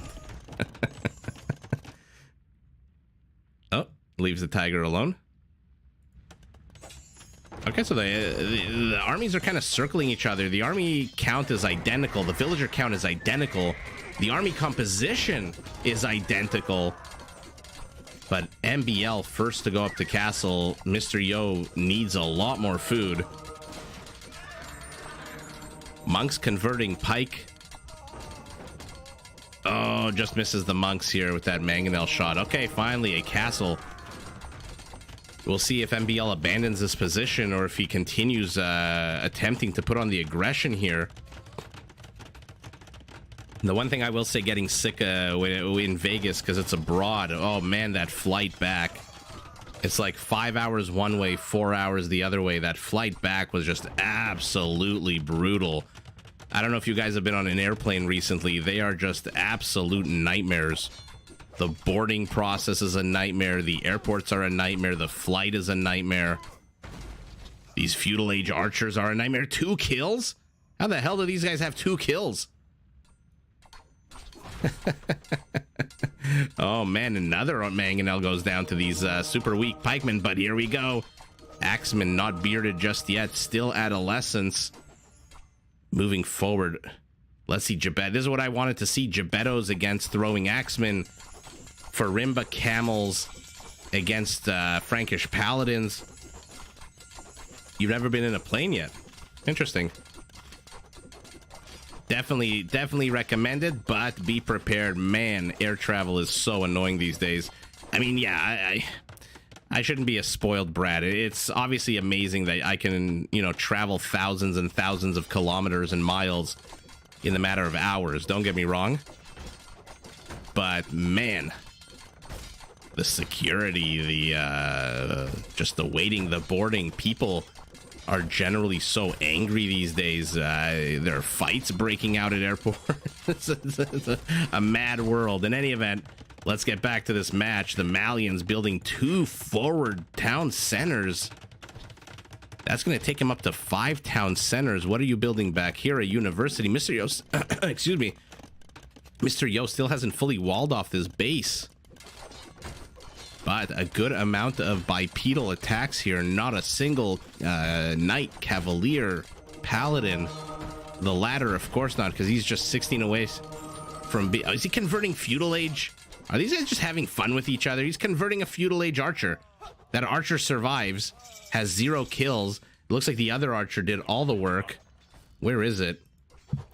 Oh, leaves the tiger alone. Okay, so the armies are kind of circling each other. The army count is identical. The villager count is identical. The army composition is identical. But MBL first to go up to castle. Mr. Yo needs a lot more food. Monks converting pike. Oh, just misses the monks here with that mangonel shot. Okay, finally a castle. We'll see if MBL abandons this position or if he continues attempting to put on the aggression here. The one thing I will say, getting sick in Vegas because it's abroad. Oh man, that flight back. It's like 5 hours one way, 4 hours the other way. That flight back was just absolutely brutal. I don't know if you guys have been on an airplane recently. They are just absolute nightmares. The boarding process is a nightmare. The airports are a nightmare. The flight is a nightmare. These feudal age archers are a nightmare. 2 kills? How the hell do these guys have 2 kills? Oh man, another mangonel goes down to these super weak pikemen, but here we go. Axeman not bearded just yet, still adolescence. Moving forward. Let's see Jabet. This is what I wanted to see. Gebettos against throwing axemen. Farimba camels against Frankish paladins. You've never been in a plane yet? Interesting. Definitely recommended, but be prepared. Man, air travel is so annoying these days. I mean, yeah, I shouldn't be a spoiled brat. It's obviously amazing that I can, you know, travel thousands and thousands of kilometers and miles in the matter of hours. Don't get me wrong. But man, the security, just the waiting, the boarding, people are generally so angry these days. There are fights breaking out at airports. It's a mad world. In any event, let's get back to this match. The Malians building 2 forward town centers. That's going to take him up to 5 town centers. What are you building back here? A university. Mr. Yo, excuse me. Mr. Yo still hasn't fully walled off this base. But a good amount of bipedal attacks here. Not a single knight, cavalier, paladin. The latter, of course not, because he's just 16 away from... is he converting feudal age? Are these guys just having fun with each other? He's converting a feudal age archer. That archer survives, has 0 kills. It looks like the other archer did all the work. Where is it?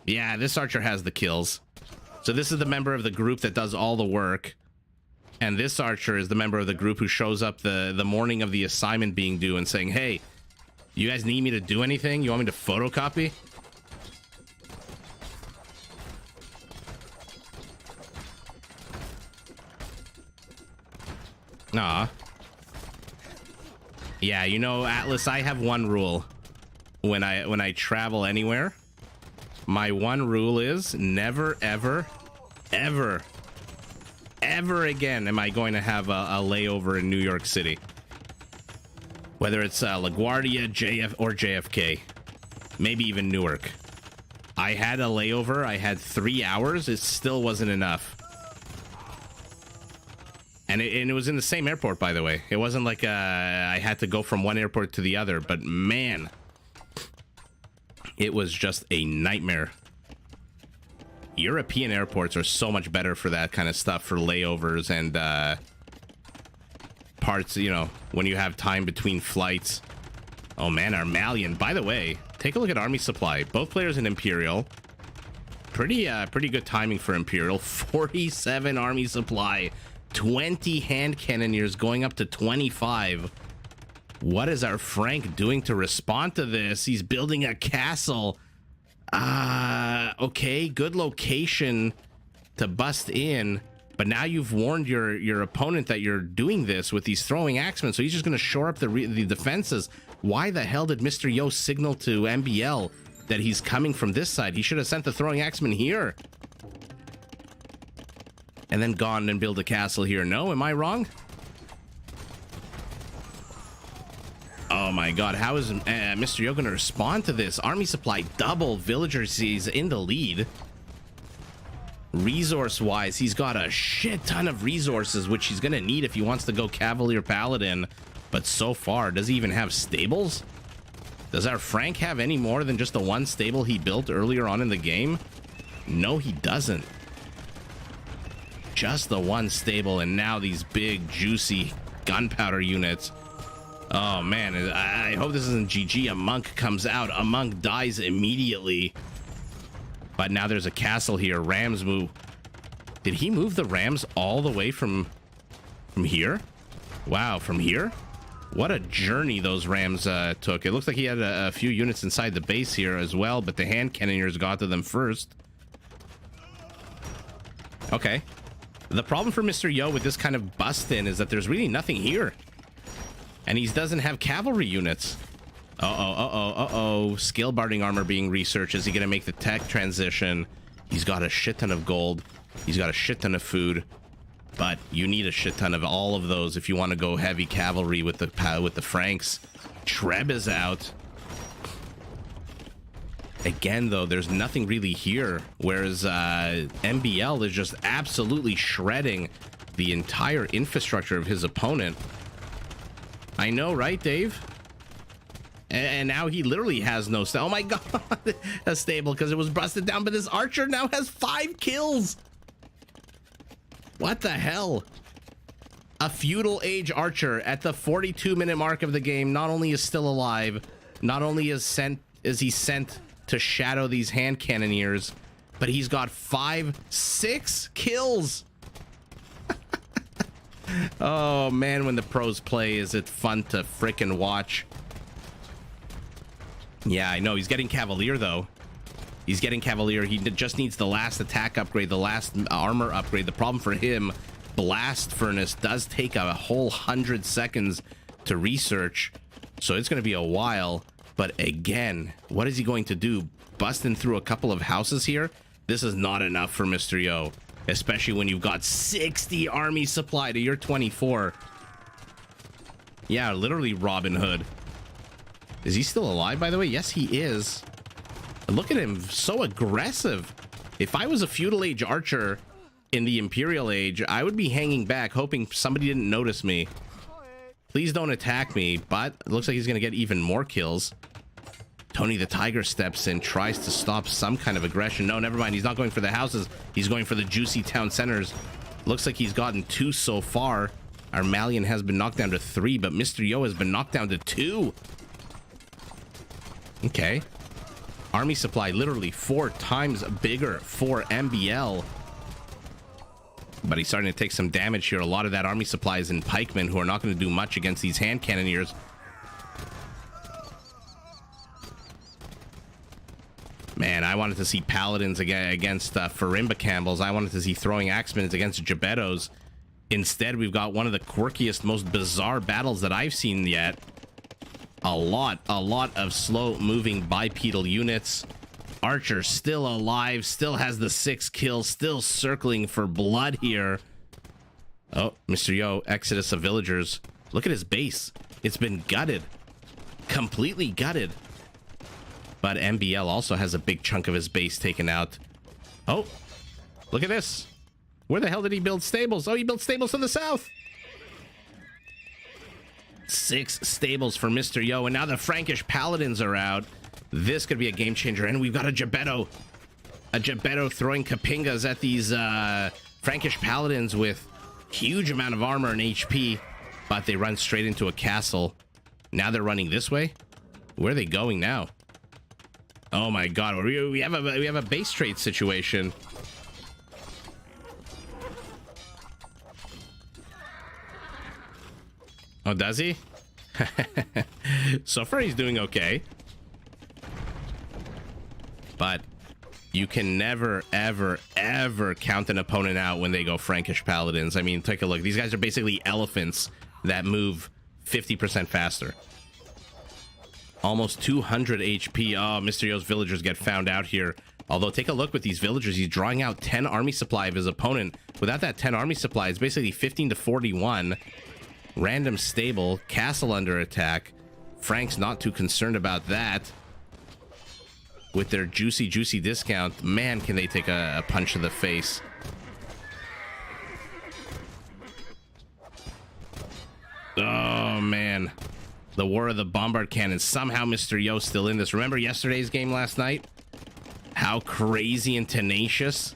Yeah, this archer has the kills. So this is the member of the group that does all the work. And this archer is the member of the group who shows up the morning of the assignment being due and saying, hey, you guys need me to do anything? You want me to photocopy? Nah. Yeah, you know, Atlas, I have one rule when I travel anywhere. My one rule is never, ever, ever again am I going to have a layover in New York City. Whether it's LaGuardia, JF, or JFK. Maybe even Newark. I had a layover. I had 3 hours. It still wasn't enough. And it was in the same airport, by the way. It wasn't like I had to go from one airport to the other. But man, it was just a nightmare. European airports are so much better for that kind of stuff, for layovers and parts, you know, when you have time between flights. Oh man, our Malian. By the way, take a look at army supply. Both players in Imperial. Pretty good timing for Imperial. 47 army supply. 20 hand cannoneers going up to 25. What is our Frank doing to respond to this? He's building a castle. Okay, good location to bust in, but now you've warned your opponent that you're doing this with these throwing axemen, so he's just going to shore up the defenses. Why the hell did Mr. Yo signal to MBL that he's coming from this side? He should have sent the throwing axemen here. and then gone and build a castle here. No, am I wrong? Oh my god, how is Mr. Yo gonna respond to this? Army supply double, villagers he's in the lead. Resource-wise, he's got a shit ton of resources, which he's gonna need if he wants to go Cavalier Paladin. But so far, does he even have stables? Does our Frank have any more than just the one stable he built earlier on in the game? No, he doesn't. Just the one stable, and now these big, juicy gunpowder units. Oh man, I hope this isn't GG. A monk comes out. A monk dies immediately. But now there's a castle here. Rams move. Did he move the rams all the way from here? Wow, from here? What a journey those rams took. It looks like he had a few units inside the base here as well, but the hand cannoneers got to them first. Okay. The problem for Mr. Yo with this kind of bust-in is that there's really nothing here. And he doesn't have cavalry units. Uh-oh. Skill barding armor being researched. Is he going to make the tech transition? He's got a shit ton of gold. He's got a shit ton of food. But you need a shit ton of all of those if you want to go heavy cavalry with the Franks. Treb is out. Again, though, there's nothing really here. Whereas MBL is just absolutely shredding the entire infrastructure of his opponent. I know, right, Dave? And now he literally has no stable. Oh my god, a stable because it was busted down, but this archer now has 5 kills. What the hell? A feudal age archer at the 42-minute mark of the game not only is still alive, not only is he sent to shadow these hand cannoneers, but he's got 6 kills. Oh man, when the pros play, is it fun to frickin' watch. Yeah, I know. He's getting Cavalier, though. He's getting Cavalier. He just needs the last attack upgrade, the last armor upgrade. The problem for him, Blast Furnace does take a whole 100 seconds to research, so it's going to be a while. But again, what is he going to do? Busting through a couple of houses here? This is not enough for Mr. Yo, especially when you've got 60 army supply to your 24. Yeah, literally Robin Hood. Is he still alive, by the way? Yes, he is. Look at him, so aggressive. If I was a feudal age archer in the Imperial Age, I would be hanging back, hoping somebody didn't notice me. Please don't attack me, but it looks like he's gonna get even more kills. Tony the Tiger steps in, tries to stop some kind of aggression. No, never mind. He's not going for the houses. He's going for the juicy town centers. Looks like he's gotten 2 so far. Our Malian has been knocked down to 3, but Mr. Yo has been knocked down to 2. Okay. Army supply literally 4 times bigger for MBL. But he's starting to take some damage here. A lot of that army supply is in pikemen, who are not going to do much against these hand cannoneers. Man, I wanted to see paladins against Farimba Campbells. I wanted to see throwing axemen against Gebettos. Instead, we've got one of the quirkiest, most bizarre battles that I've seen yet. A lot of slow-moving bipedal units. Archer still alive, still has the 6 kills, still circling for blood here. Oh, Mr. Yo, exodus of villagers. Look at his base. It's been gutted. Completely gutted. But MBL also has a big chunk of his base taken out. Oh, look at this. Where the hell did he build stables? Oh, he built stables to the south. 6 stables for Mr. Yo, and now the Frankish paladins are out. This could be a game changer, and we've got a Gebetto. A Gebetto throwing Kapingas at these Frankish paladins with huge amount of armor and HP, but they run straight into a castle. Now they're running this way. Where are they going now? Oh my god, we have a base trade situation. Oh, does he? So far he's doing okay. But you can never, ever, ever count an opponent out when they go Frankish paladins. I mean, take a look. These guys are basically elephants that move 50% faster. Almost 200 HP. Oh, Mr. Yo's villagers get found out here. Although, take a look with these villagers. He's drawing out 10 army supply of his opponent. Without that 10 army supply, it's basically 15 to 41. Random stable. Castle under attack. Frank's not too concerned about that. With their juicy, juicy discount, man, can they take a punch to the face. Oh, man. The War of the Bombard Cannon. Somehow Mr. Yo's still in this. Remember yesterday's game last night? How crazy and tenacious.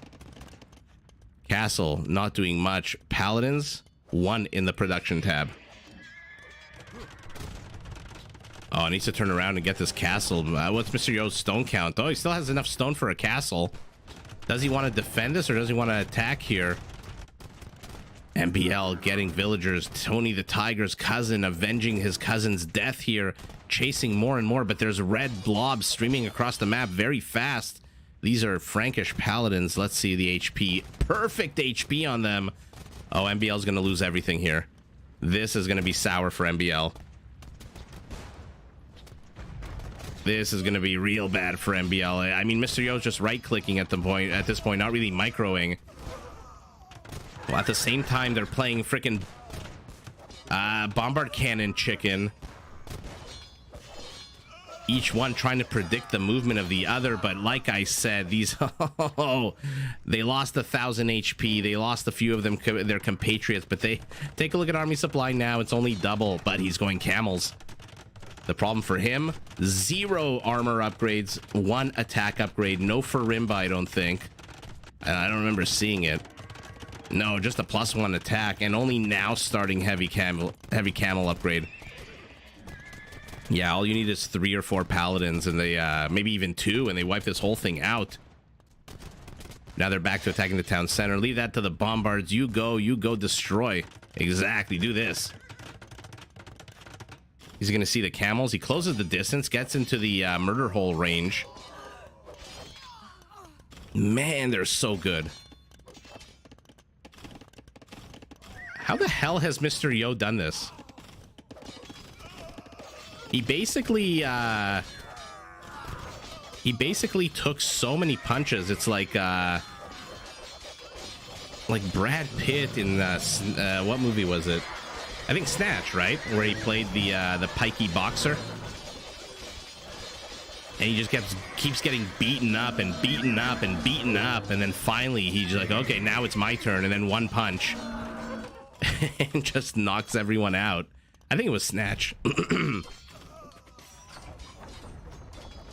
Castle, not doing much. Paladins, 1 in the production tab. Oh, needs to turn around and get this castle. What's Mr. Yo's stone count? Oh, he still has enough stone for a castle. Does he want to defend this or does he want to attack here? MBL getting villagers. Tony the Tiger's cousin avenging his cousin's death here. Chasing more and more, but there's red blobs streaming across the map very fast. These are Frankish paladins. Let's see the HP. Perfect HP on them. Oh, MBL's going to lose everything here. This is going to be sour for MBL. This is going to be real bad for MBL. I mean, Mr. Yo's just right-clicking at this point, not really microing. Well, at the same time, they're playing freaking Bombard Cannon Chicken. Each one trying to predict the movement of the other, but like I said, these they lost 1,000 HP. They lost a few of them, their compatriots, but they take a look at army supply now. It's only double, but he's going camels. The problem for him, 0 armor upgrades, 1 attack upgrade, no Farimba, I don't think. I don't remember seeing it. No, just a +1 attack, and only now starting heavy camel upgrade. Yeah, all you need is 3 or 4 paladins, and they maybe even 2, and they wipe this whole thing out. Now they're back to attacking the town center. Leave that to the bombards. You go destroy. Exactly, do this. He's gonna see the camels. He closes the distance, gets into the murder hole range. Man, they're so good. How the hell has Mr. Yo done this? He basically took so many punches. It's like Brad Pitt in what movie was it? I think Snatch, right? Where he played the pikey boxer. And he just keeps getting beaten up and beaten up and beaten up, and then finally he's like, okay, now it's my turn, and then 1 punch. And just knocks everyone out. I think it was Snatch.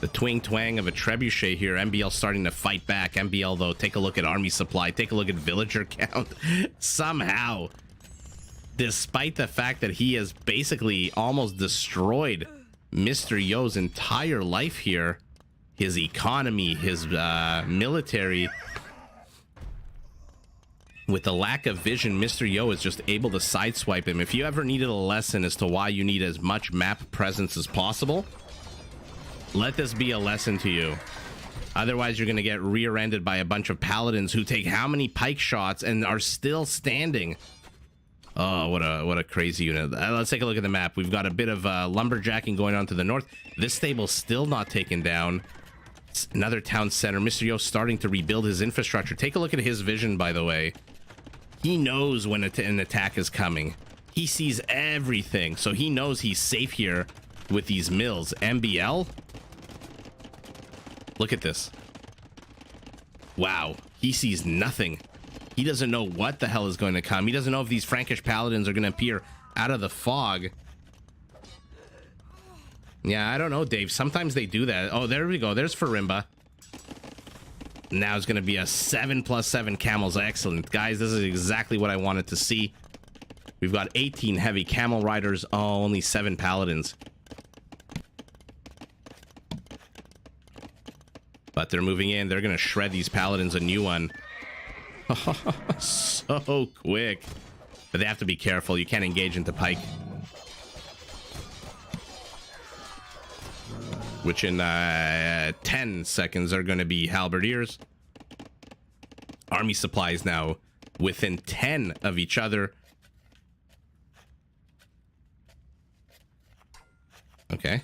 The twang of a trebuchet here. MBL starting to fight back. MBL, though, take a look at army supply. Take a look at villager count. Somehow, despite the fact that he has basically almost destroyed Mr. Yo's entire life here, his economy, his military, with the lack of vision, Mr. Yo is just able to sideswipe him. If you ever needed a lesson as to why you need as much map presence as possible, let this be a lesson to you. Otherwise, you're going to get rear-ended by a bunch of paladins who take how many pike shots and are still standing. Oh, what a crazy unit. Let's take a look at the map. We've got a bit of lumberjacking going on to the north. This stable's still not taken down. It's another town center. Mr. Yo starting to rebuild his infrastructure. Take a look at his vision, by the way. He knows when an attack is coming. He sees everything, so he knows he's safe here with these mills. MBL? Look at this. Wow, he sees nothing. He doesn't know what the hell is going to come. He doesn't know if these Frankish paladins are going to appear out of the fog. Yeah, I don't know, Dave. Sometimes they do that. Oh, there we go. There's Farimba. Now it's going to be a 7+7 camels. Excellent. Guys, this is exactly what I wanted to see. We've got 18 heavy camel riders. Oh, only 7 paladins. But they're moving in. They're going to shred these paladins a new one. So quick. But they have to be careful. You can't engage into pike. Which in 10 seconds are going to be halberdiers. Army supplies now within 10 of each other. Okay.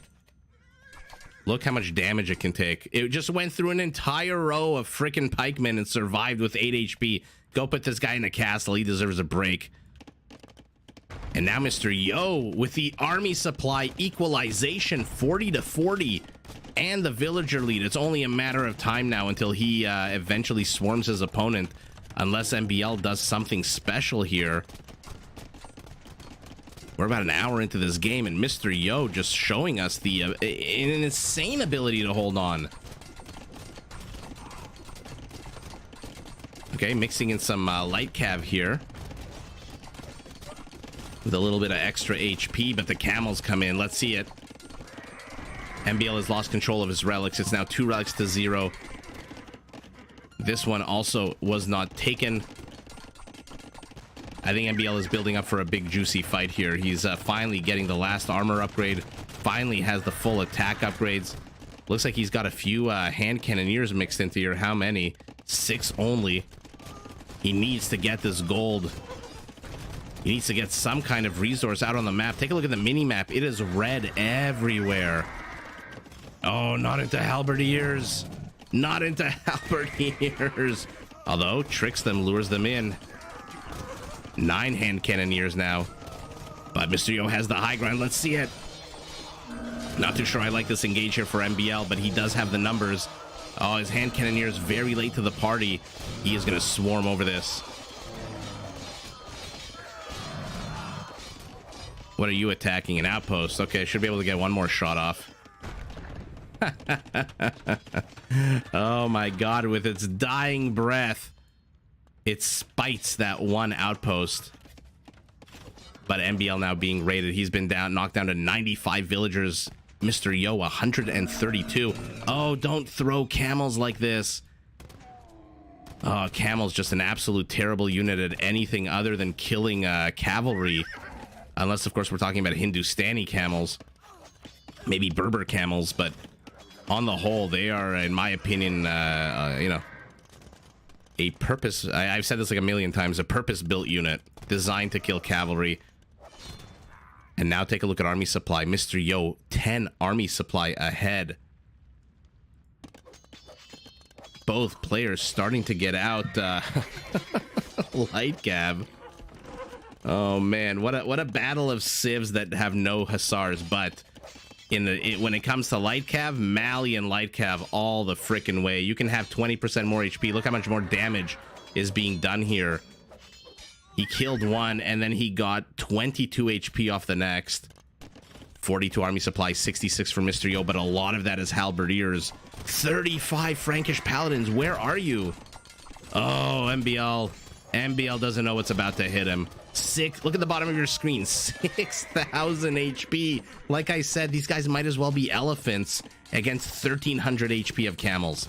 Look how much damage it can take. It just went through an entire row of freaking pikemen and survived with 8 HP. Go put this guy in a castle. He deserves a break. And now Mr. Yo with the army supply equalization, 40-40, and the villager lead. It's only a matter of time now until he eventually swarms his opponent, unless MBL does something special here. We're about an hour into this game, and Mr. Yo just showing us the an insane ability to hold on. Okay, mixing in some light cav here with a little bit of extra HP, but the camels come in. Let's see it. MBL has lost control of his relics. It's now 2 relics to 0. This one also was not taken. I think MBL is building up for a big juicy fight here. He's finally getting the last armor upgrade. Finally has the full attack upgrades. Looks like he's got a few hand cannoneers mixed into here. How many? 6 only. He needs to get this gold. He needs to get some kind of resource out on the map. Take a look at the mini map. It is red everywhere. Oh, not into halberdiers. Not into halberdiers. Although tricks them, lures them in. 9 hand cannoneers now. But Mr. Yo has the high ground. Let's see it. Not too sure I like this engage here for MBL, but he does have the numbers. Oh, his hand cannoneers very late to the party. He is going to swarm over this. What are you attacking? An outpost. Okay, should be able to get one more shot off. Oh my god, with its dying breath, it spites that one outpost. But MBL now being raided. He's been knocked down to 95 villagers. Mr. Yo, 132. Oh, don't throw camels like this. Oh, camel's just an absolute terrible unit at anything other than killing cavalry. Unless, of course, we're talking about Hindustani camels. Maybe Berber camels, but on the whole, they are, in my opinion, you know, a purpose... I've said this like a million times. A purpose-built unit designed to kill cavalry. And now take a look at army supply. Mr. Yo, 10 army supply ahead. Both players starting to get out light gab. Oh man, what a battle of civs that have no hussars. But when it comes to light cav, Mali and light cav all the frickin' way. You can have 20% more HP. Look how much more damage is being done here. He killed one, and then he got 22 HP off the next. 42 army supply, 66 for Mr. Yo, but a lot of that is halberdiers. 35 Frankish paladins. Where are you? Oh, MBL. MBL doesn't know what's about to hit him. Look at the bottom of your screen. 6,000 HP. Like I said, these guys might as well be elephants against 1,300 HP of camels.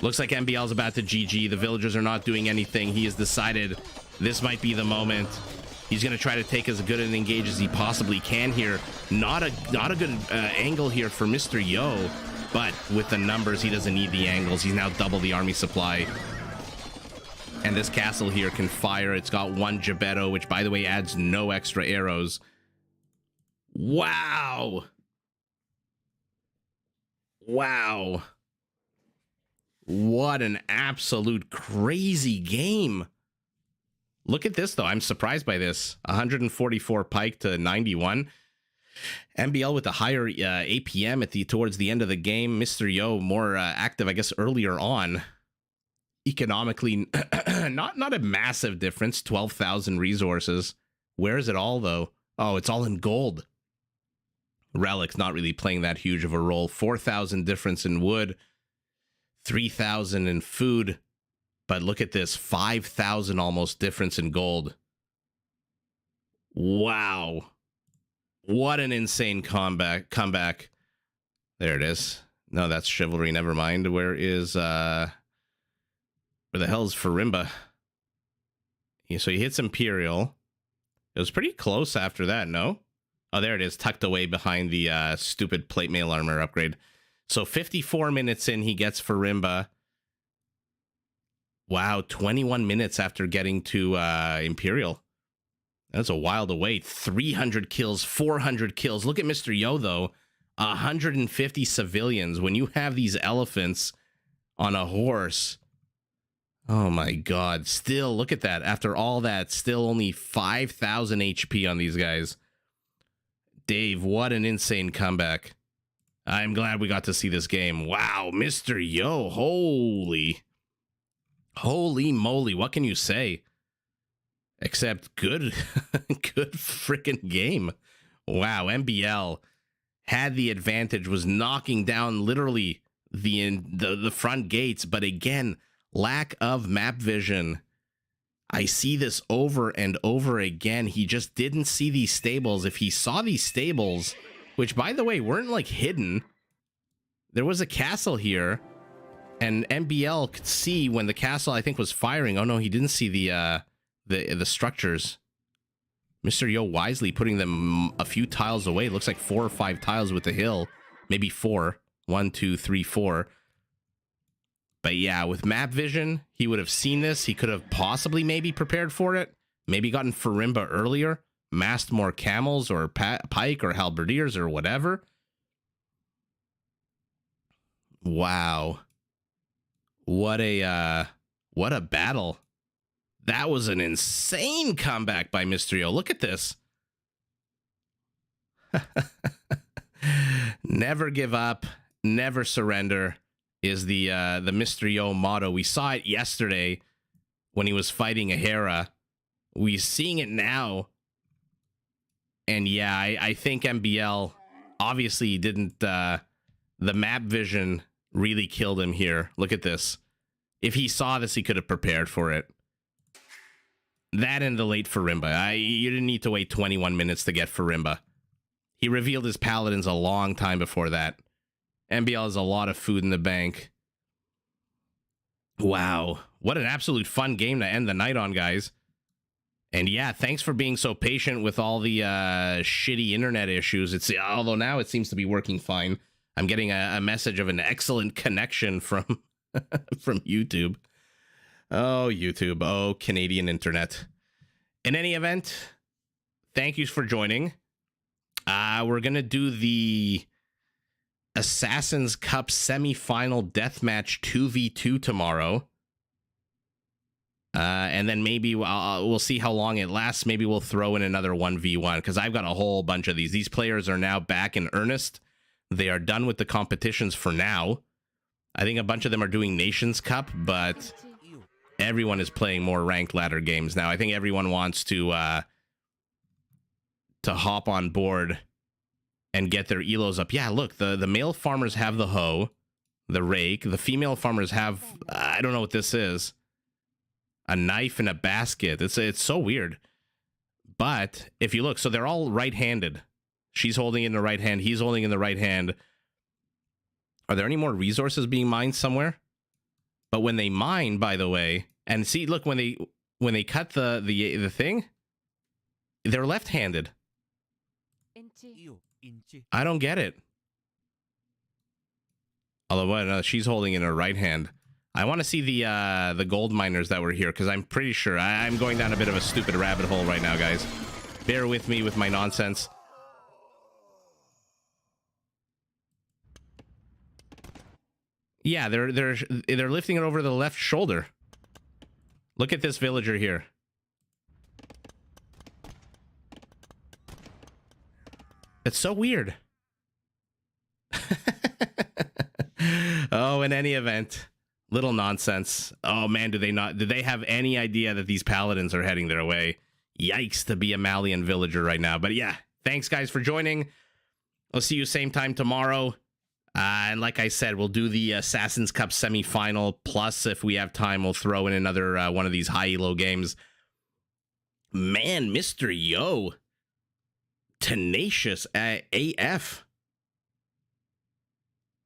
Looks like MBL's about to GG. The villagers are not doing anything. He has decided this might be the moment. He's going to try to take as good an engage as he possibly can here. Not a good angle here for Mr. Yo, but with the numbers, he doesn't need the angles. He's now double the army supply. And this castle here can fire. It's got 1 Gebetto, which, by the way, adds no extra arrows. Wow. Wow. What an absolute crazy game. Look at this, though. I'm surprised by this. 144 pike to 91. MBL with a higher APM towards the end of the game. Mr. Yo more active, I guess, earlier on. Economically, not a massive difference. 12,000 resources. Where is it all, though? Oh, it's all in gold. Relics not really playing that huge of a role. 4,000 difference in wood. 3,000 in food. But look at this, 5,000 almost difference in gold. Wow. What an insane comeback. There it is. No, that's chivalry. Never mind. Where the hell is Farimba? Yeah, so he hits Imperial. It was pretty close after that, no? Oh, there it is, tucked away behind the stupid plate mail armor upgrade. So 54 minutes in, he gets Farimba. Wow, 21 minutes after getting to Imperial. That's a while to wait. 300 kills, 400 kills. Look at Mr. Yo, though. 150 civilians. When you have these elephants on a horse, oh my god. Still, look at that. After all that, still only 5,000 HP on these guys. Dave, what an insane comeback. I'm glad we got to see this game. Wow, Mr. Yo, holy moly, what can you say? Except good, good freaking game. Wow, MBL had the advantage, was knocking down literally the front gates, but again, lack of map vision. I see this over and over again. He just didn't see these stables. If he saw these stables, which by the way weren't like hidden, there was a castle here, and MBL could see when the castle I think was firing. Oh no, he didn't see the structures. Mr. Yo wisely putting them a few tiles away. It looks like 4 or 5 tiles with the hill, maybe 4. 1, 2, 3, 4. But yeah, with map vision, he would have seen this. He could have possibly maybe prepared for it. Maybe gotten Farimba earlier, massed more camels or pike or halberdiers or whatever. Wow. What a battle. That was an insane comeback by Mr. Yo. Look at this. Never give up, never surrender is the Mr. Yo motto. We saw it yesterday when he was fighting a Hera. We're seeing it now. And yeah, I think MBL obviously didn't, the map vision really killed him here. Look at this. If he saw this, he could have prepared for it. That and the late Farimba. You didn't need to wait 21 minutes to get Farimba. He revealed his paladins a long time before that. MBL has a lot of food in the bank. Wow. What an absolute fun game to end the night on, guys. And yeah, thanks for being so patient with all the shitty internet issues. Although now it seems to be working fine. I'm getting a message of an excellent connection from from YouTube. Oh, YouTube. Oh, Canadian internet. In any event, thank you for joining. We're going to do the Assassin's Cup semifinal deathmatch 2v2 tomorrow. And then maybe we'll see how long it lasts. Maybe we'll throw in another 1v1 because I've got a whole bunch of these. These players are now back in earnest. They are done with the competitions for now. I think a bunch of them are doing Nations Cup, but everyone is playing more ranked ladder games now. I think everyone wants to hop on board and get their Elos up. Yeah, look, the male farmers have the hoe, the rake. The female farmers have, I don't know what this is, a knife and a basket. It's so weird. But if you look, so they're all right-handed. She's holding it in the right hand. He's holding it in the right hand. Are there any more resources being mined somewhere? But when they mine, by the way, and see, look, when they cut the thing, they're left-handed. I don't get it. Although she's holding it in her right hand. I want to see the gold miners that were here because I'm pretty sure I'm going down a bit of a stupid rabbit hole right now, guys. Bear with me with my nonsense. Yeah, they're lifting it over the left shoulder. Look at this villager here. It's so weird. Oh, in any event, little nonsense. Oh man, do they have any idea that these paladins are heading their way? Yikes to be a Malian villager right now. But yeah, thanks guys for joining. I'll see you same time tomorrow. And like I said, we'll do the Assassin's Cup semifinal. Plus, if we have time, we'll throw in another one of these high-elo games. Man, Mr. Yo. Tenacious AF.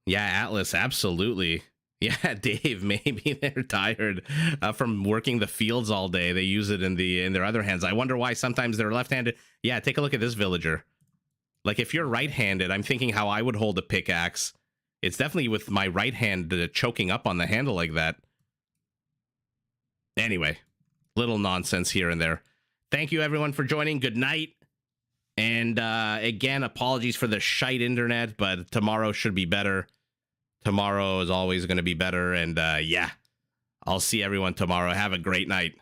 Yeah, Atlas, absolutely. Yeah, Dave, maybe they're tired from working the fields all day. They use it in their other hands. I wonder why sometimes they're left-handed. Yeah, take a look at this villager. Like, if you're right-handed, I'm thinking how I would hold a pickaxe. It's definitely with my right hand choking up on the handle like that. Anyway, little nonsense here and there. Thank you, everyone, for joining. Good night. And again, apologies for the shite internet, but tomorrow should be better. Tomorrow is always going to be better. And yeah, I'll see everyone tomorrow. Have a great night.